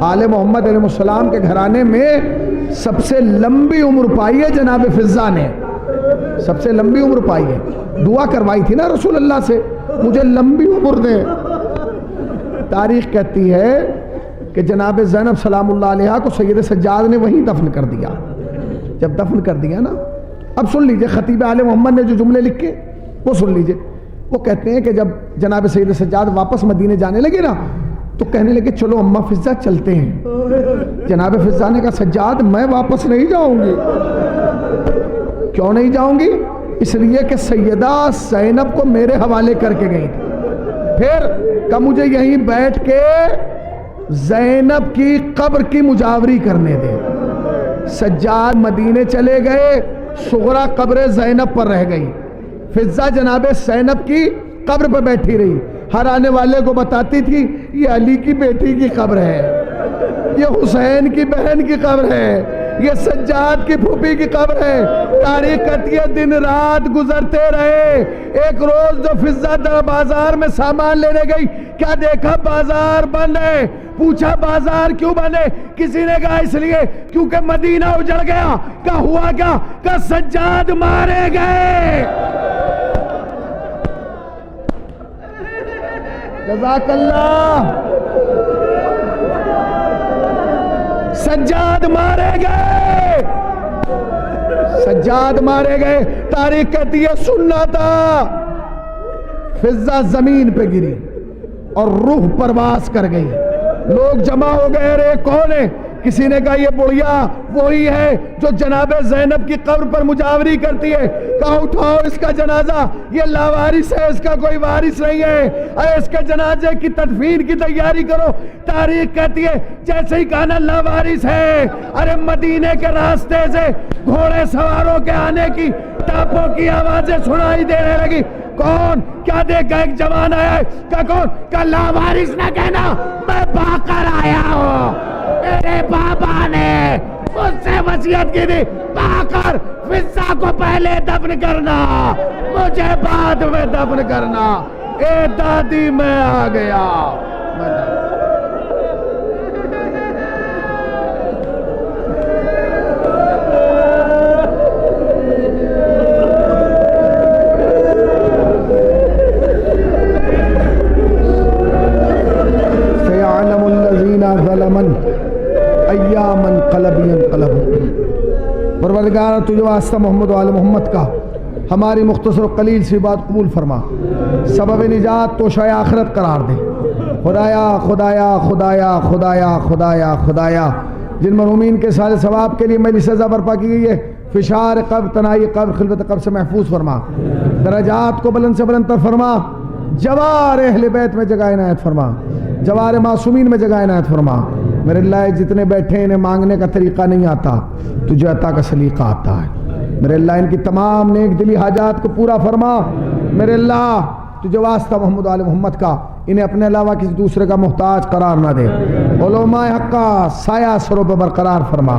आले मोहम्मद अलैहिस्सलाम के घराने में सबसे लंबी उम्र पाई है जनाब फिजा ने, सबसे लंबी उम्र पाई है। दुआ करवाई थी ना रसूल अल्लाह से, मुझे लंबी उम्र दे। तारीख कहती है कि जनाब ज़ैनब सलामुल्लाह अलैहा को सैयद सज्जाद ने वहीं दफन कर दिया। जब दफन कर दिया ना, अब सुन लीजिए खतीब आले मोहम्मद ने जो जुमले लिखे वो सुन लीजिए। वो कहते हैं कि जब जनाब सैयद सज्जाद वापस मदीने जाने लगे ना, तो कहने लगे चलो अम्मा फिजा चलते हैं। जनाब फिजा ने कहा सज्जाद मैं वापस नहीं जाऊंगी। क्यों नहीं जाऊंगी? इसलिए कि सैयदा ज़ैनब को मेरे हवाले करके गई थी। फिर कहा मुझे यहीं बैठ के ज़ैनब की कब्र की मुजावरी करने दे। सज्जाद मदीने चले गए, सुगरा कब्र ज़ैनब पर रह गई। फिजा जनाब ज़ैनब की कब्र पर बैठी रही, हर आने वाले को बताती थी ये अली की बेटी की कब्र है, ये हुसैन की बहन की कब्र है, ये सज्जाद की फूफी की कब्र है। तारीख कहती है दिन रात गुजरते रहे। एक रोज जो फिजा बाजार में सामान लेने गई, क्या देखा बाजार बंद है। पूछा बाजार क्यों बंद है? किसी ने कहा इसलिए क्योंकि मदीना उजड़ गया। क्या हुआ? क्या सज्जाद मारे गए। जज़ाकल्लाह। सज्जाद मारे गए, सज्जाद मारे गए। तारीख कहती है सुनना था। फिजा जमीन पे गिरी और रूह परवास कर गई। लोग जमा हो गए, रे कौन है? किसी ने कहा ये बुढ़िया वही है जो जनाब ज़ैनब की कब्र पर मुजावरी करती है। कहा उठाओ इसका जनाजा, ये लावारिस है, इसका कोई वारिस नहीं है। अरे इसके जनाजे की तदफीन की तैयारी करो। तारीख कहती है जैसे ही कहा ना लावारिस है, अरे मदीने के रास्ते से घोड़े सवारों के आने की, टापों की आवाजें सुनाई देने लगी। कौन? क्या देखा? एक जवान आया है। क्या कौन? क्या लावारिस ना कहना, मैं भागकर आया हूँ। मेरे बाबा ने मुझसे वसीयत की थी, भागकर फिजा को पहले दफन करना, मुझे बाद में दफन करना। ए दादी मैं आ गया। अय्यामन क़लबियन क़लब। परवरदिगार तुझे वास्ता मोहम्मद वाले मोहम्मद का हमारी मुख्तसर कलील सी बात कबूल फरमा, सबब निजात तो शाय आखिरत करार दे। खुदाया खुदाया खुदाया खुदाया खुदाया खुदाया जिन मरहूमीन के सारे सवाब के लिए मेरी सज़ा बर्पा की गई है, फिशार कब्र, तनाई कब्र, खिलवत कब्र से महफूज फरमा। दरजात को बुलंद से बुलंद तर फरमा। जवार अहले बैत में जगह इनायत फरमा, जवार मासूमीन में जगह इनायत फरमा। मेरे अल्लाह जितने बैठे इन्हें मांगने का तरीक़ा नहीं आता, तुझे अता का सलीक़ा आता है। मेरे अल्लाह इनकी तमाम नेक दिली हाजात को पूरा फरमा। मेरे अल्लाह तुझे वास्ता मोहम्मद वाले मोहम्मद का इन्हें अपने अलावा किसी दूसरे का मोहताज करार ना दे। उलमाए हक़ का साया सरों पर बरकरार फरमा।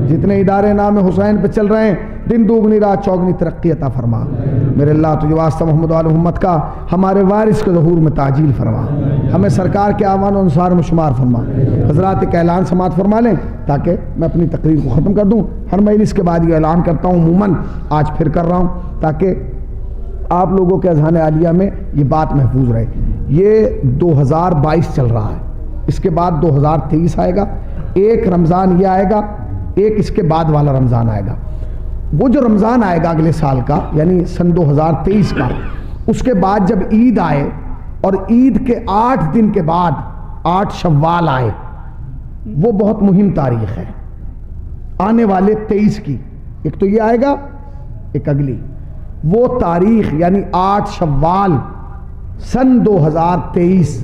जितने इदारे नाम हुसैन पे चल रहे हैं, दिन दुगनी रात चौगनी तरक्की अता फरमा। मेरे अल्लाह तुझे वास्ता मोहम्मद वाले मोहम्मद का हमारे वारिस के ज़हूर में ताजील फरमा। हमें सरकार के आवान अनुसार में शुमार फरमा। हज़रात का ऐलान समात फरमा लें ताकि मैं अपनी तकरीर को ख़त्म कर दूँ। हर मजलिस के बाद ये ऐलान करता हूँ, अमूमन आज फिर कर रहा हूँ ताकि आप लोगों के अज़हान आलिया में ये बात महफूज रहे। ये 2022 चल रहा है, इसके बाद 2023 आएगा, एक रमज़ान ये आएगा, एक इसके बाद वाला रमज़ान आएगा। वो जो रमज़ान आएगा अगले साल का यानी सन 2023 का, उसके बाद जब ईद आए और ईद के 8 दिन के बाद 8 शव्वाल आए, वो बहुत मुहिम तारीख है आने वाले 23 की। एक तो ये आएगा, एक अगली। वो तारीख यानी 8 शव्वाल सन 2023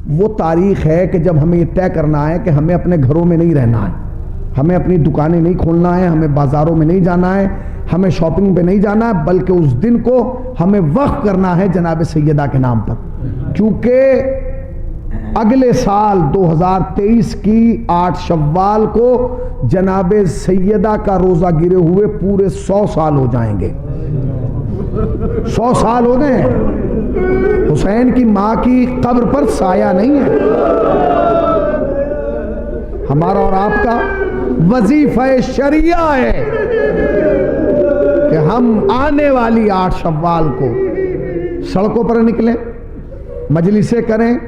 वो तारीख है कि जब हमें ये तय करना है कि हमें अपने घरों में नहीं रहना है, हमें अपनी दुकानें नहीं खोलना है, हमें बाज़ारों में नहीं जाना है, हमें शॉपिंग पे नहीं जाना है, बल्कि उस दिन को हमें वक्फ करना है जनाब सैयदा के नाम पर। क्योंकि अगले साल 2023 की 8 शव्वाल को जनाब सैयदा का रोज़ा गिरे हुए पूरे 100 साल हो जाएंगे। 100 साल हो गए। हुसैन की माँ की कब्र पर साया नहीं है। हमारा और आपका वजीफा शरिया है कि हम आने वाली 8 शव्वाल को सड़कों पर निकलें, मजलिसें करें,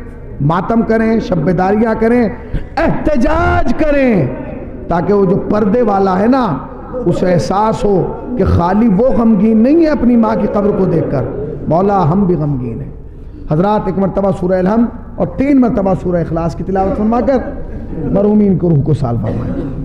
मातम करें, शब्बेदारियाँ करें, एहतजाज करें, ताकि वो जो पर्दे वाला है ना, उसे एहसास हो कि खाली वो गमगीन नहीं है अपनी माँ की कब्र को देखकर, मौला हम भी गमगीन हैं। हजरात एक मरतबा सूरह अलहम और 3 मरतबा सूरह इखलास की तिलावत फरमाकर मरहूमीन को रूह को साल फरमाएं।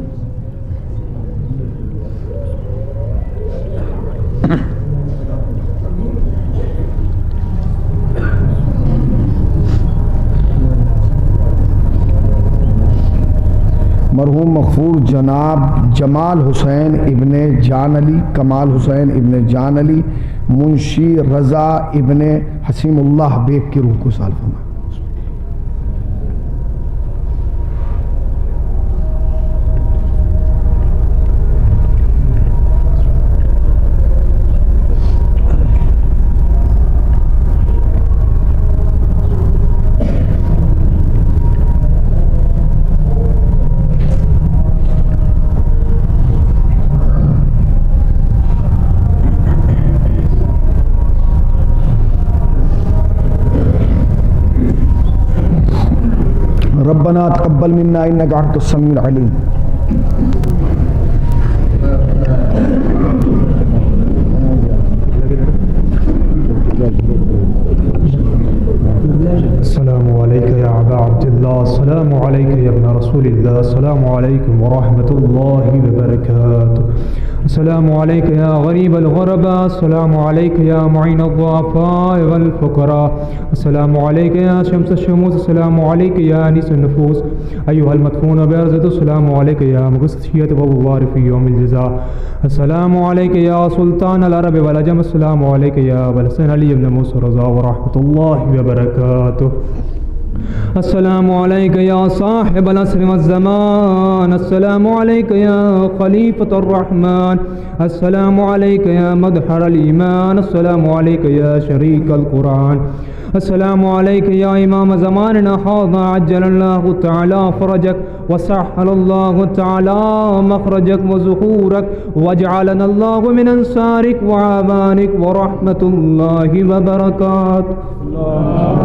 मरहूम मगफूर जनाब जमाल हुसैन इब्ने जान अली, कमाल हुसैन इब्ने जान अली, मुंशी रज़ा इब्ने हसीमुल्लाह बेग की रूह को साल फरमाएं। रब्बना तक़ब्बल मिन्ना इन्नका अंतस समीउल अलीम। अस्सलामु अलैका या अबा अब्दुल्लाह, अस्सलामु अलैका या इब्न रसूलिल्लाह, अस्सलामु अलैकुम व रहमतुल्लाहि व बरकातुहू। अस्सलामु अलैका या गरीबल गुरबा, अस्सलामु अलैका या मुईनद दुआफा वल फुकरा, अस्सलामु अलैका या शम्स शुमूस, अस्सलामु अलैका या अनीसुन नुफूस, अय्युहल मदफून बिअर्ज़ति, अस्सलामु अलैका या मुग़श्शियत व मुबारिक फी यौमिल जज़ा, अस्सलामु अलैका या सुल्तान अल अरब वल अजम, अस्सलामु अलैका या अबल हसन अली इब्न मूसा रज़ा व रहमतुल्लाहि व बरकातुहू। अस्सलामु अलैका या साहिबल असर वज़्ज़मान, अस्सलामु अलैका या खलीफतुर रहमान, अस्सलामु अलैका या मदहरल ईमान, अस्सलामु अलैका या शरीकल कुरान, अस्सलामु अलैका या इमाम ज़मानना हाज़ा अज्जलल्लाहु तआला फरजक व सह्हलल्लाहु तआला मखरजक व ज़ुहूरक व जअलनल्लाहु मिन अंसारिक व आवानिक व रहमतुल्लाहि व बरकातुहू।